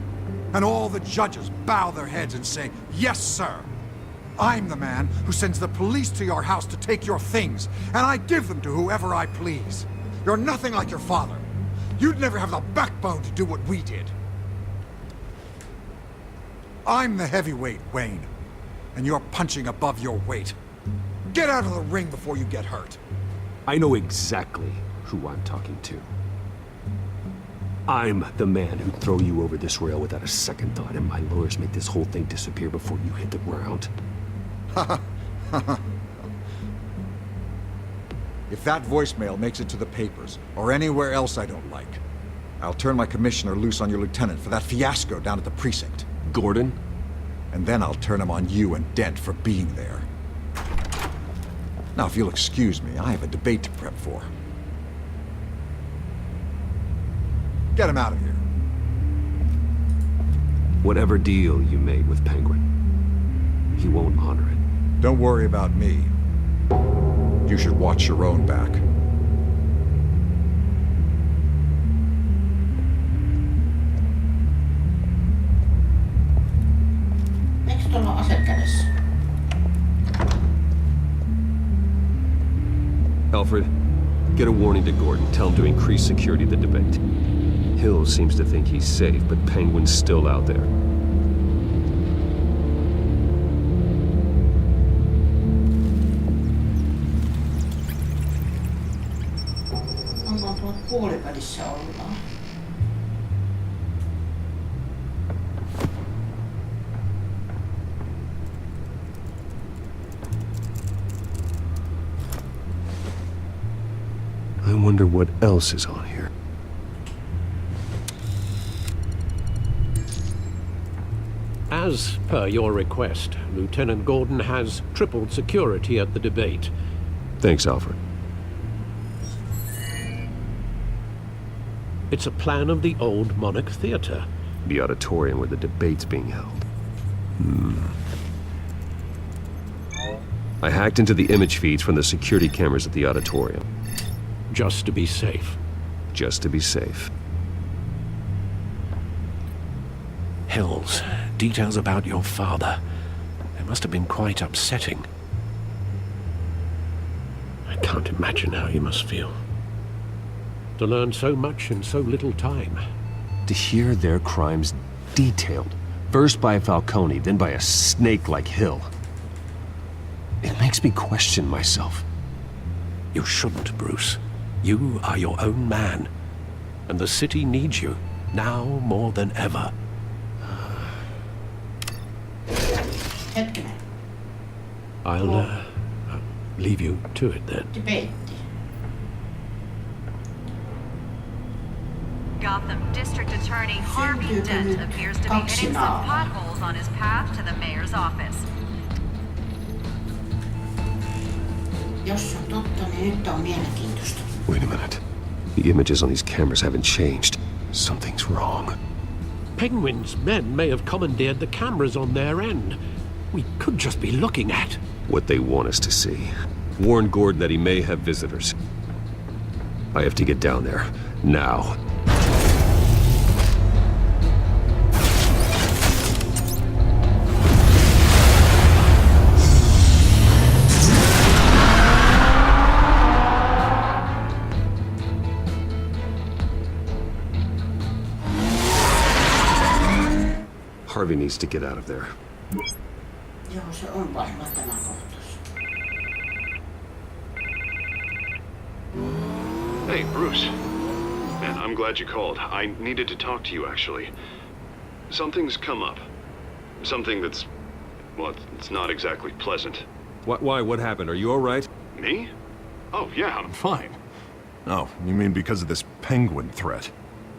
Speaker 16: And all the judges bow their heads and say, yes, sir. I'm the man who sends the police to your house to take your things, and I give them to whoever I please. You're nothing like your father. You'd never have the backbone to do what we did. I'm the heavyweight, Wayne, and you're punching above your weight. Get out of the ring before you get hurt.
Speaker 8: I know exactly who I'm talking to. I'm the man who'd throw you over this rail without a second thought, and my lawyers make this whole thing disappear before you hit the ground.
Speaker 16: If that voicemail makes it to the papers, or anywhere else I don't like, I'll turn my commissioner loose on your lieutenant for that fiasco down at the precinct.
Speaker 8: Gordon?
Speaker 16: And then I'll turn him on you and Dent for being there. Now, if you'll excuse me, I have a debate to prep for. Get him out of here.
Speaker 8: Whatever deal you made with Penguin, he won't honor it.
Speaker 16: Don't worry about me. You should watch your own back.
Speaker 1: Eikö tuolla ole ase kädessä?
Speaker 8: Alfred, get a warning to Gordon. Tell him to increase security at the debate. Hill seems to think he's safe, but Penguin's still out there.
Speaker 1: Onko tuolla puolivälissä ollaan?
Speaker 8: I wonder what else is on here.
Speaker 7: As per your request, Lieutenant Gordon has tripled security at the debate.
Speaker 8: Thanks, Alfred.
Speaker 7: It's a plan of the old Monarch Theater.
Speaker 8: The auditorium where the debate's being held. I hacked into the image feeds from the security cameras at the auditorium.
Speaker 7: Just to be safe.
Speaker 8: Just to be safe.
Speaker 7: Hills, details about your father. They must have been quite upsetting. I can't imagine how you must feel. To learn so much in so little time.
Speaker 8: To hear their crimes detailed, first by Falcone, then by a snake like Hill. It makes me question myself.
Speaker 7: You shouldn't, Bruce. You are your own man. And the city needs you, now more than ever.
Speaker 1: Hetkinen.
Speaker 7: I'll leave you to it then.
Speaker 1: Debate.
Speaker 18: Gotham District Attorney Harvey Dent appears to be hitting some potholes on his path to the mayor's office.
Speaker 1: Jos on totta, niin nyt on mielenkiintoista.
Speaker 8: Wait a minute. The images on these cameras haven't changed. Something's wrong.
Speaker 7: Penguin's men may have commandeered the cameras on their end. We could just be looking at
Speaker 8: what they want us to see. Warn Gordon that he may have visitors. I have to get down there. Now. Harvey needs to get out of there.
Speaker 1: Joo, se on varma tämä kohtaus.
Speaker 3: Hey, Bruce. Man, I'm glad you called. I needed to talk to you, actually. Something's come up. Something that's... well, it's not exactly pleasant.
Speaker 8: Why? What happened? Are you all right?
Speaker 3: Me? Oh, yeah, I'm fine. Oh, you mean because of this Penguin threat?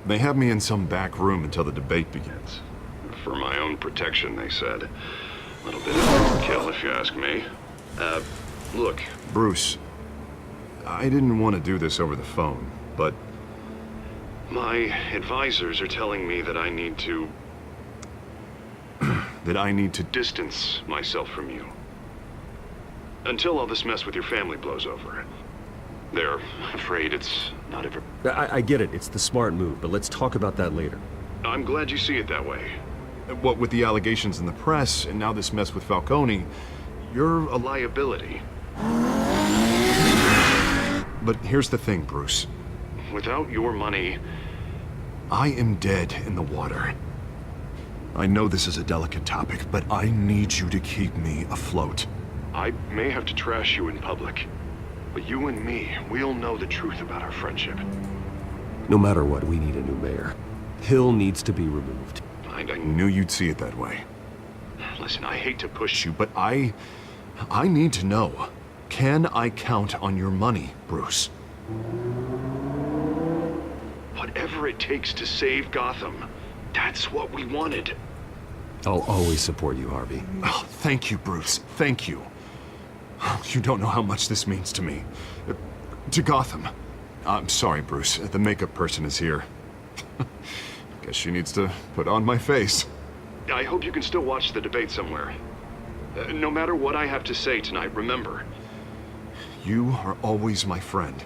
Speaker 3: They have me in some back room until the debate begins. For my own protection, they said. A little bit of overkill, if you ask me. Look, Bruce, I didn't want to do this over the phone, but my advisors are telling me that I need to... that I need to distance myself from you. Until all this mess with your family blows over. They're afraid it's not ever...
Speaker 8: I get it. It's the smart move, but let's talk about that later.
Speaker 3: I'm glad you see it that way. What with the allegations in the press, and now this mess with Falcone, you're a liability. But here's the thing, Bruce. Without your money, I am dead in the water. I know this is a delicate topic, but I need you to keep me afloat. I may have to trash you in public, but you and me, we'll know the truth about our friendship.
Speaker 8: No matter what, we need a new mayor. Hill needs to be removed.
Speaker 3: I knew you'd see it that way. Listen, I hate to push you, but I need to know. Can I count on your money, Bruce? Whatever it takes to save Gotham, that's what we wanted.
Speaker 8: I'll always support you, Harvey.
Speaker 3: Oh, thank you, Bruce. Thank you. You don't know how much this means to me. To Gotham. I'm sorry, Bruce. The makeup person is here. Guess she needs to put on my face. I hope you can still watch the debate somewhere. No matter what I have to say tonight, remember, you are always my friend.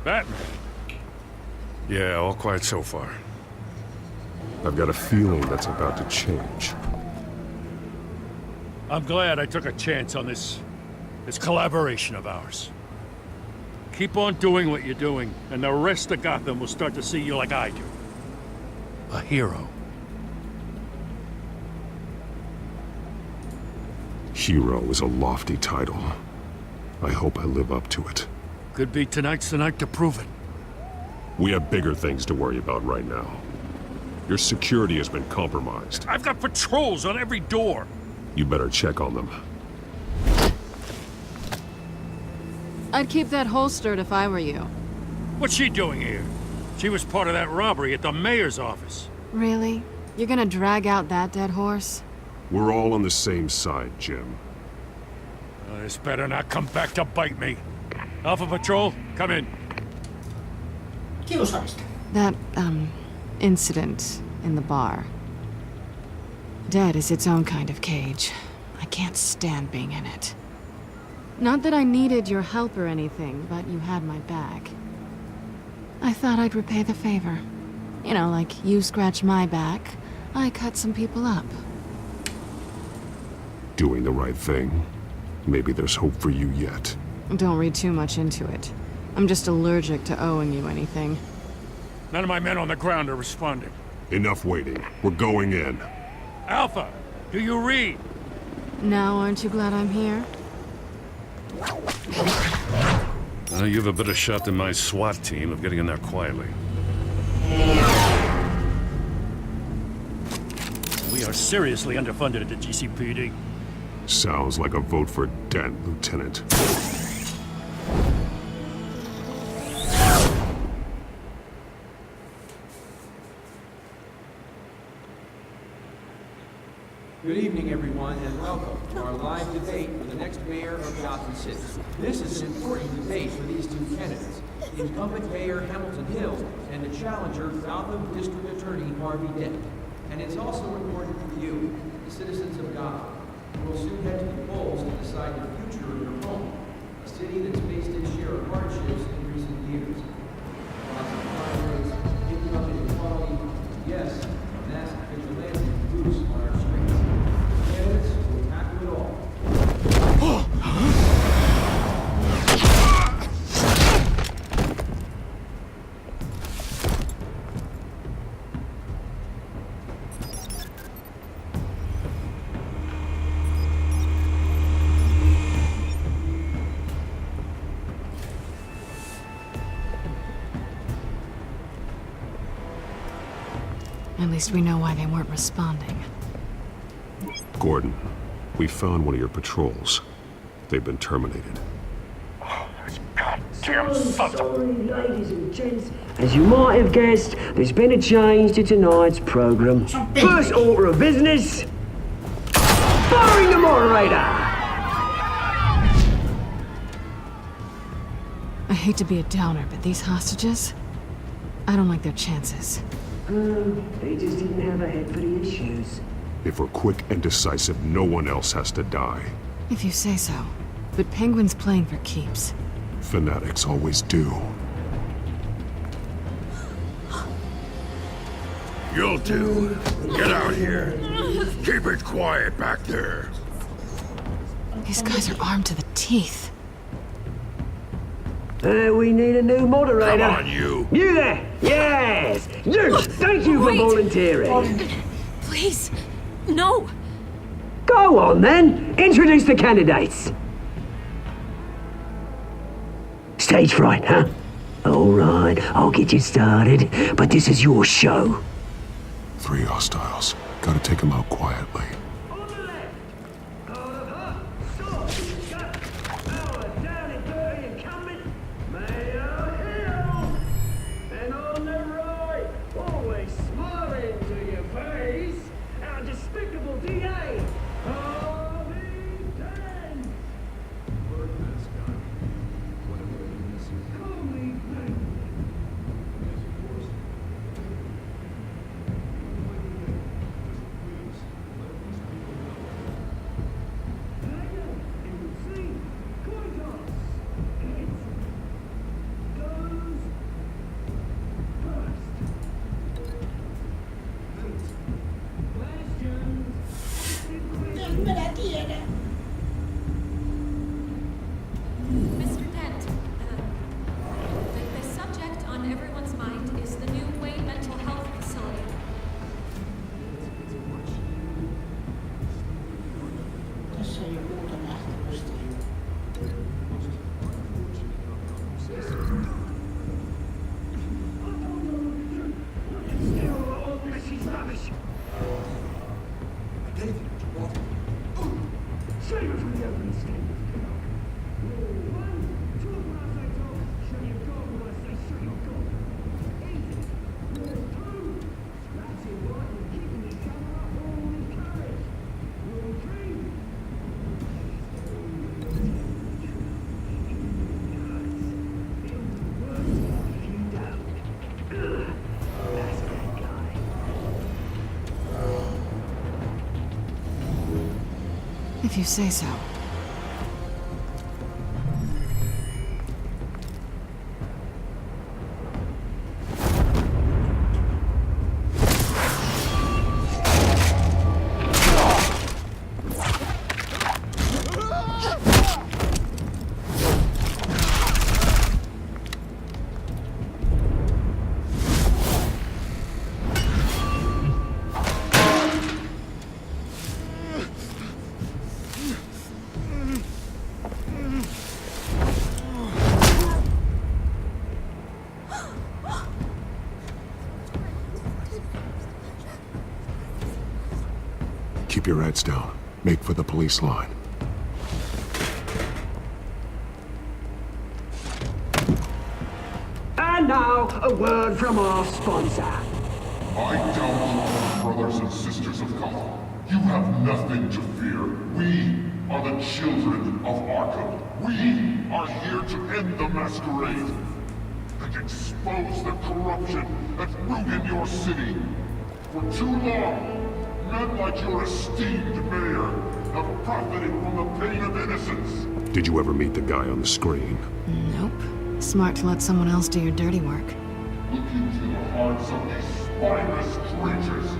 Speaker 5: Batman. Yeah, all quiet so far.
Speaker 8: I've got a feeling that's about to change.
Speaker 5: I'm glad I took a chance on this collaboration of ours. Keep on doing what you're doing, and the rest of Gotham will start to see you like I do. A hero.
Speaker 8: Hero is a lofty title. I hope I live up to it.
Speaker 5: Could be tonight's the night to prove it.
Speaker 8: We have bigger things to worry about right now. Your security has been compromised.
Speaker 5: I've got patrols on every door.
Speaker 8: You better check on them.
Speaker 6: I'd keep that holstered if I were you.
Speaker 5: What's she doing here? She was part of that robbery at the mayor's office.
Speaker 6: Really? You're gonna drag out that dead horse?
Speaker 8: We're all on the same side, Jim.
Speaker 5: This better not come back to bite me. Alpha Patrol, come in.
Speaker 6: That, incident in the bar. Dead is its own kind of cage. I can't stand being in it. Not that I needed your help or anything, but you had my back. I thought I'd repay the favor. You know, like you scratch my back, I cut some people up.
Speaker 8: Doing the right thing. Maybe there's hope for you yet.
Speaker 6: Don't read too much into it. I'm just allergic to owing you anything.
Speaker 5: None of my men on the ground are responding.
Speaker 8: Enough waiting. We're going in.
Speaker 5: Alpha, do you read?
Speaker 6: Now, aren't you glad I'm here?
Speaker 5: You have a better shot than my SWAT team of getting in there quietly. We are seriously underfunded at the GCPD.
Speaker 8: Sounds like a vote for Dent, Lieutenant.
Speaker 19: Good evening, everyone, and welcome to our live debate for the next mayor of Gotham City. This is an important debate for these two candidates, incumbent Mayor Hamilton Hill and the challenger, Gotham District Attorney Harvey Dent. And it's also important for you, the citizens of Gotham, who will soon head to the polls to decide the future of your home, a city that's faced its share of hardships in recent years. Lots of crime rates, income inequality, yes, a mass vigilante loose on our streets. Candidates will tackle it all.
Speaker 6: At least we know why they weren't responding.
Speaker 8: Gordon, we found one of your patrols. They've been terminated.
Speaker 5: Goddamn sons of...
Speaker 20: Ladies and gents, as you might have guessed, there's been a change to tonight's program. First order of business, firing the moderator.
Speaker 6: I hate to be a downer, but these hostages, I don't like their chances.
Speaker 20: They just didn't have a head for the issues.
Speaker 8: If we're quick and decisive, no one else has to die.
Speaker 6: If you say so. But Penguin's playing for keeps.
Speaker 8: Fanatics always do.
Speaker 5: You'll do. Get out here. Keep it quiet back there.
Speaker 6: These guys are armed to the teeth.
Speaker 20: We need a new moderator.
Speaker 5: Come on, you.
Speaker 20: You there! Yes! You! Thank you for volunteering.
Speaker 4: Please, no!
Speaker 20: Go on then, introduce the candidates. Stage fright, huh? All right, I'll get you started, but this is your show.
Speaker 3: 3 hostiles. Gotta take them out quietly.
Speaker 4: Mr. Dent, the subject on everyone's mind is the new Wayne Mental Health Facility.
Speaker 1: Tässä ei ole muuta nähtävästi.
Speaker 6: If you say so.
Speaker 3: Keep your heads down. Make for the police line.
Speaker 20: And now, a word from our sponsor.
Speaker 21: My downfall, brothers and sisters of Gotham. You have nothing to fear. We are the children of Arkham. We are here to end the masquerade and expose the corruption that ruined your city. For too long, men like your esteemed mayor have profited from the pain of innocence.
Speaker 3: Did you ever meet the guy on the screen?
Speaker 6: Nope. Smart to let someone else do your dirty work.
Speaker 21: Look into the hearts of these spineless creatures,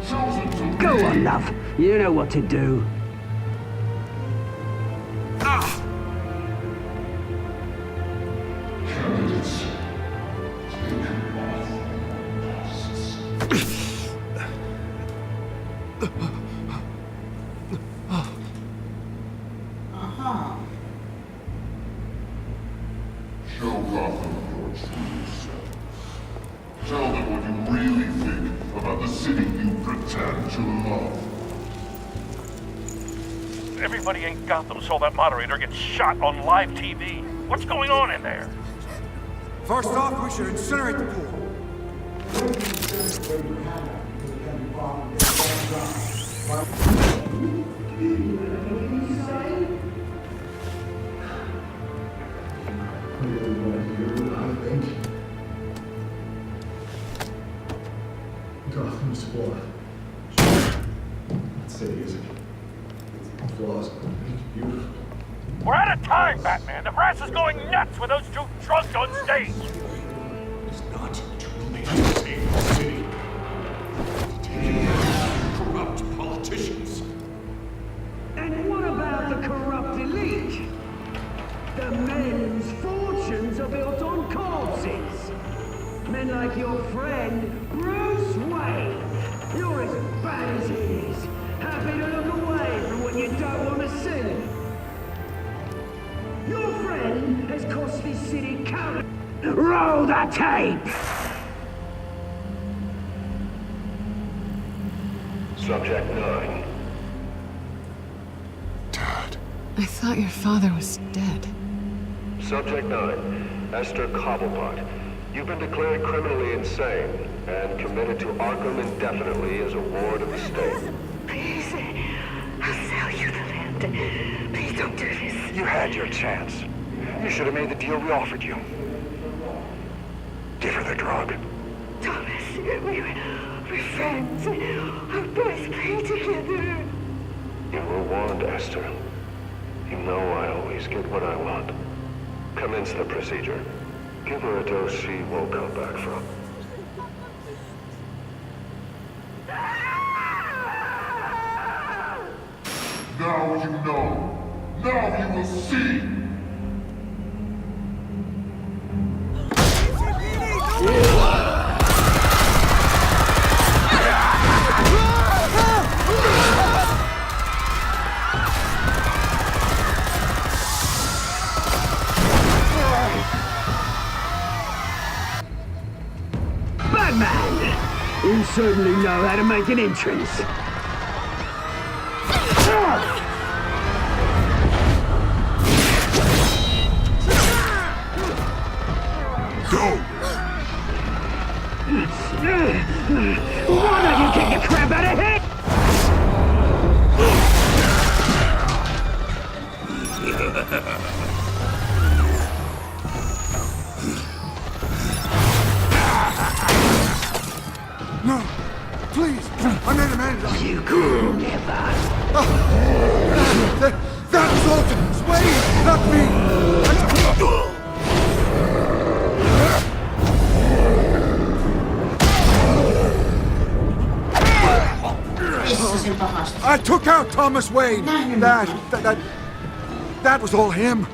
Speaker 21: chosen to
Speaker 20: Go
Speaker 21: lead.
Speaker 20: on, love. You know what to do.
Speaker 21: Candidates, take off masks.
Speaker 1: Aha.
Speaker 21: Show Gotham your true self. Tell them what you really think about the city you pretend to love.
Speaker 22: Everybody in Gotham saw that moderator get shot on live TV. What's going on in there?
Speaker 16: First off, we should incinerate the pool.
Speaker 23: Gotham's war. That city is flaws, beautiful.
Speaker 22: We're out of time, Batman. The press is going nuts with those two drunks on stage.
Speaker 21: It's not to remain to save the city. Taking out corrupt politicians.
Speaker 20: And what about the corrupt elite? The men whose fortunes are built on corpses. Men like your friend, Bruce Wayne. You're as bad as he is. Happy to look away from what you don't want to see. Your friend has cost this city countless... Roll the tape!
Speaker 2: Subject 9.
Speaker 6: I thought your father was dead.
Speaker 2: Subject 9, Esther Cobblepot. You've been declared criminally insane and committed to Arkham indefinitely as a ward of the state.
Speaker 10: Please, I'll sell you the land. Please don't do this.
Speaker 13: You had your chance. You should have made the deal we offered you. Give her the drug.
Speaker 10: Thomas, we're friends. Our boys play together.
Speaker 2: You were warned, Esther. You know I always get what I want. Commence the procedure. Give her a dose she won't come back from.
Speaker 21: Now you know. Now you will see.
Speaker 20: Batman! You certainly know how to make an entrance. Why don't you kick the crap out of here?
Speaker 16: No, please, I made a man.
Speaker 20: You could never.
Speaker 16: That was Alton, Wayne, not me. I took out Thomas Wayne. That was all him.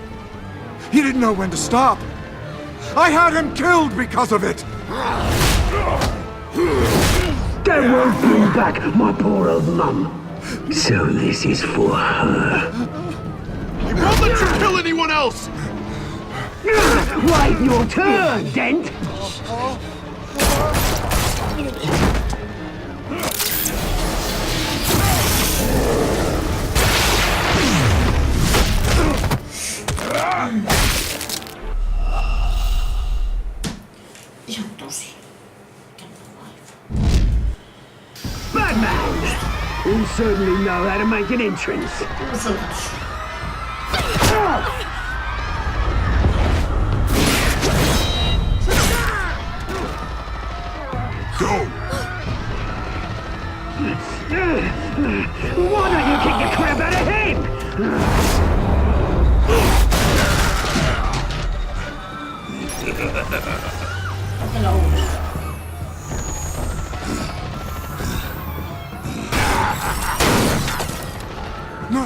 Speaker 16: He didn't know when to stop. I had him killed because of it.
Speaker 20: That won't bring back my poor old mum. So this is for her.
Speaker 13: He won't let you kill anyone else!
Speaker 20: Wait your turn, Dent!
Speaker 1: Ihan tosi.
Speaker 20: Batman! You certainly know how to make an entrance.
Speaker 21: Go!
Speaker 20: Why don't you kick the crap out of him?
Speaker 16: No,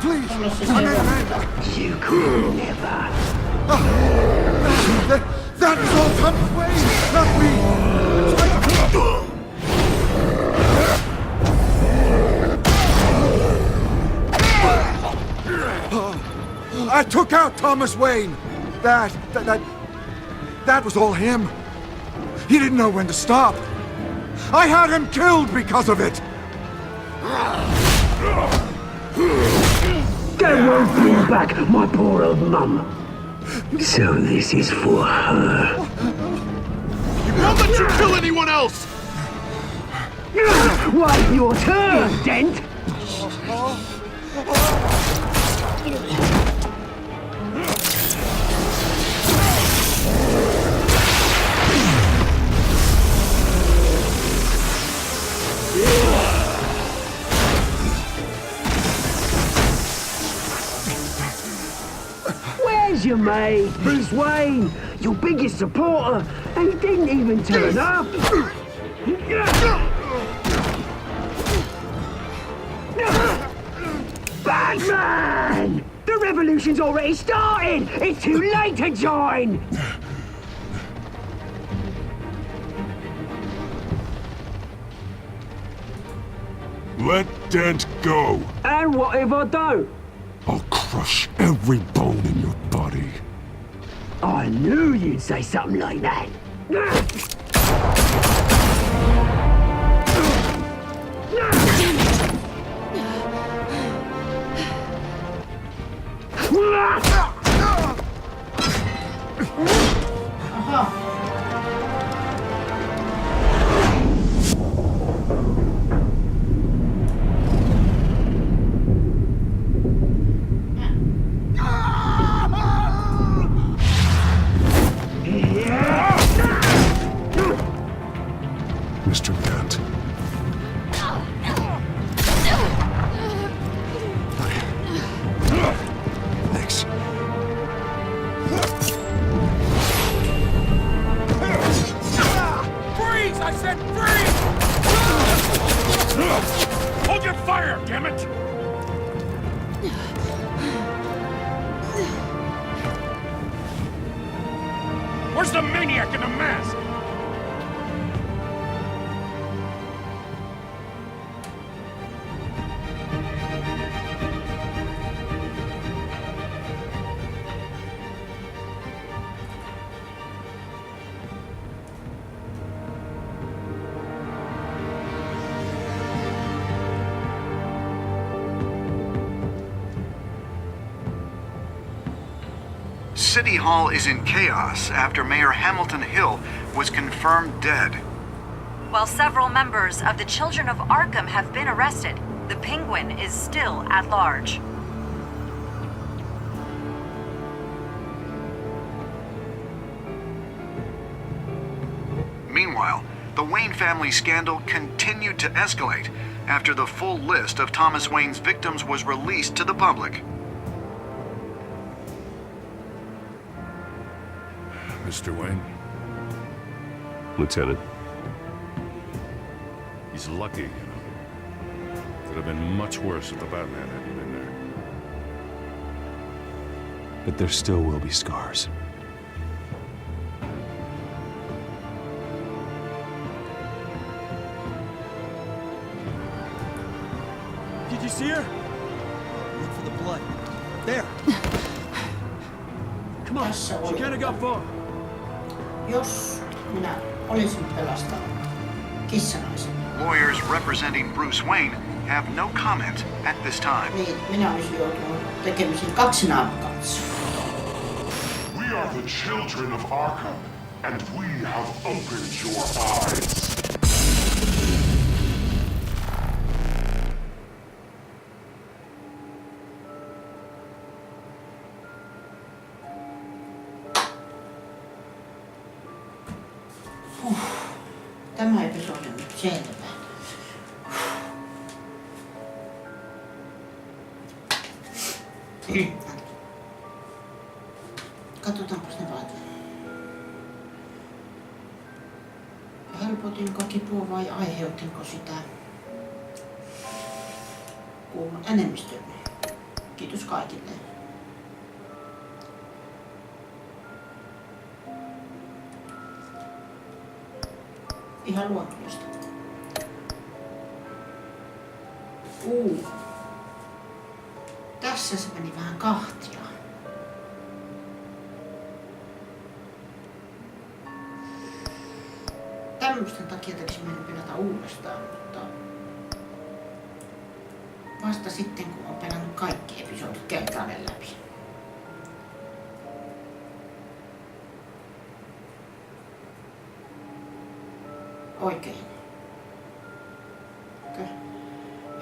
Speaker 16: please, I made a man.
Speaker 20: You could never.
Speaker 16: That was all Thomas Wayne, not me. I took out Thomas Wayne. That was all him. He didn't know when to stop. I had him killed because of it.
Speaker 20: That won't bring back my poor old mum. So this is for her.
Speaker 13: He won't let you kill anyone else!
Speaker 20: Wait your turn, Dent! Where's your mate, Bruce Wayne? Your biggest supporter, and he didn't even turn up. Batman! The revolution's already started! It's too late to join!
Speaker 21: Let Dent go.
Speaker 20: And what if I don't?
Speaker 21: I'll crush every bone in your body.
Speaker 20: I knew you'd say something like that.
Speaker 21: Mr. Dent.
Speaker 3: Thanks.
Speaker 22: Freeze! I said freeze! Hold your fire, damn it! Where's the maniac in the mask?
Speaker 9: City Hall is in chaos after Mayor Hamilton Hill was confirmed dead.
Speaker 18: While several members of the Children of Arkham have been arrested, the Penguin is still at large.
Speaker 9: Meanwhile, the Wayne family scandal continued to escalate after the full list of Thomas Wayne's victims was released to the public.
Speaker 21: Mr. Wayne?
Speaker 8: Lieutenant.
Speaker 5: He's lucky, you know. Could have been much worse if the Batman hadn't been there.
Speaker 8: But there still will be scars.
Speaker 14: Did you see her? Look for the blood. There. Come on, she kinda got far.
Speaker 1: Jos minä olisin pelastanut kissanaisen.
Speaker 9: Lawyers representing Bruce Wayne have no comment at this time.
Speaker 1: Niin, minä olisin joutunut tekemisiin kaksinaamman kanssa.
Speaker 21: We are the children of Arkham, and we have opened your eyes.
Speaker 1: Tämä episodi on nyt selvä. Katsotaanpas ne vaat. Helpotinko kipua vai aiheuttinko sitä? Kuulun enemmistöön. Kiitos kaikille. Ihan luonnollista. Tässä se meni vähän kahtia. Tämmöisten takia tekisi meidän pelata uudestaan, mutta vasta sitten kun on pelannut kaikki episodit kertaalleen läpi. Oikein.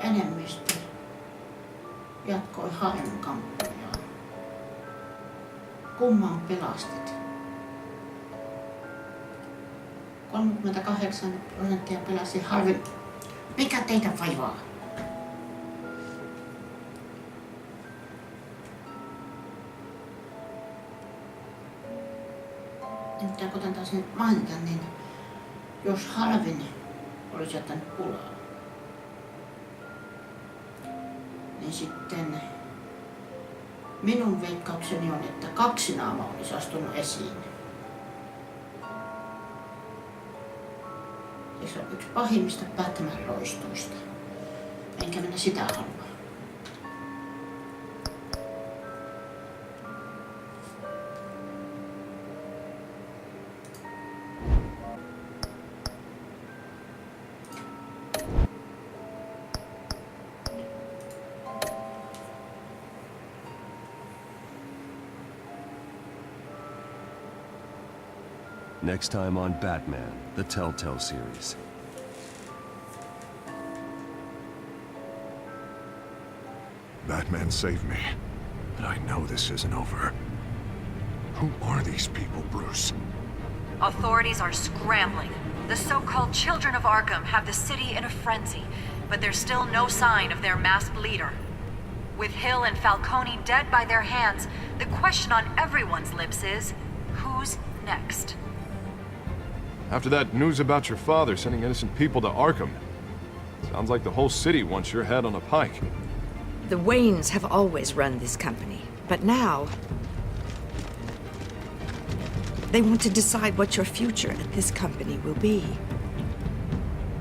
Speaker 1: Enemmistö jatkoi Harmin kampanjaa. Kumman pelastit? 38% pelasi Harvin. Mikä teitä vaivaa? Nyt kuten taas nyt mainita, niin jos Harvin olisi jättänyt pulaa, niin sitten minun veikkaukseni on, että kaksinaama olisi astunut esiin. Ja se on yksi pahimmista Batman-loistoista. eikä minä sitä halua.
Speaker 8: Next time on Batman, the Telltale series.
Speaker 3: Batman saved me, but I know this isn't over. Who are these people, Bruce?
Speaker 18: Authorities are scrambling. The so-called Children of Arkham have the city in a frenzy, but there's still no sign of their masked leader. With Hill and Falcone dead by their hands, the question on everyone's lips is, who's next?
Speaker 11: After that news about your father sending innocent people to Arkham, sounds like the whole city wants your head on a pike.
Speaker 12: The Waynes have always run this company, but now they want to decide what your future at this company will be.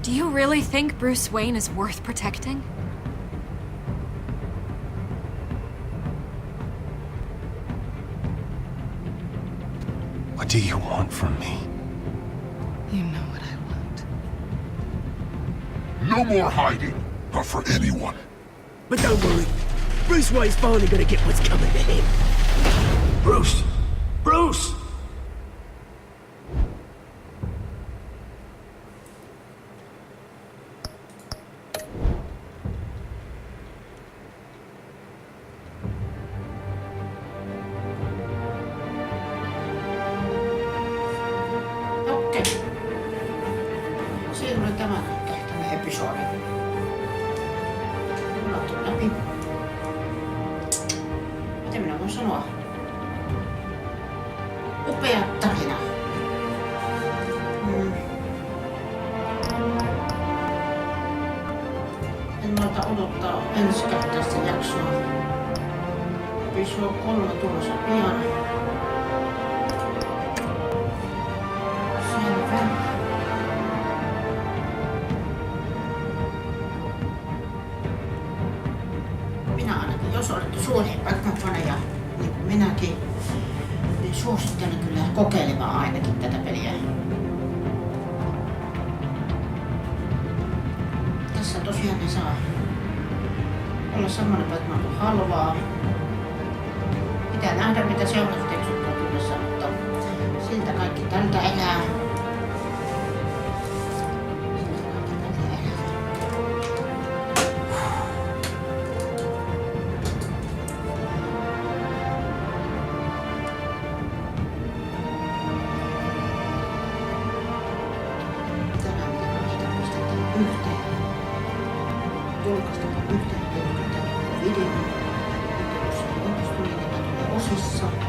Speaker 4: Do you really think Bruce Wayne is worth protecting?
Speaker 3: What do you want from me?
Speaker 6: You know what I want.
Speaker 21: No more hiding, not for anyone.
Speaker 14: But don't worry, Bruce Wayne's finally gonna get what's coming to him.
Speaker 21: Bruce! Bruce!
Speaker 1: Okei. Siinä oli tämä episodi. Lulattu läpi. Mitä minä voin sanoa? Upea tarina. En malta odottaa ensi kertaista jaksoa. Episodi 3 tulossa pian. Selvä. Minä ainakin, jos olette suuria Batman-faneja, niin kuin minäkin, niin suosittelen kyllä kokeilemaan ainakin tätä peliä. Tässä tosiaan ne saa olla semmoinen Batman kuin haluaa. Pitää nähdä mitä seuraavat tekstit on tullessa, mutta siltä kaikki tältä elää. Julkaistaan yhteen videon, jos se onnistuu, niin ne tulee osissa.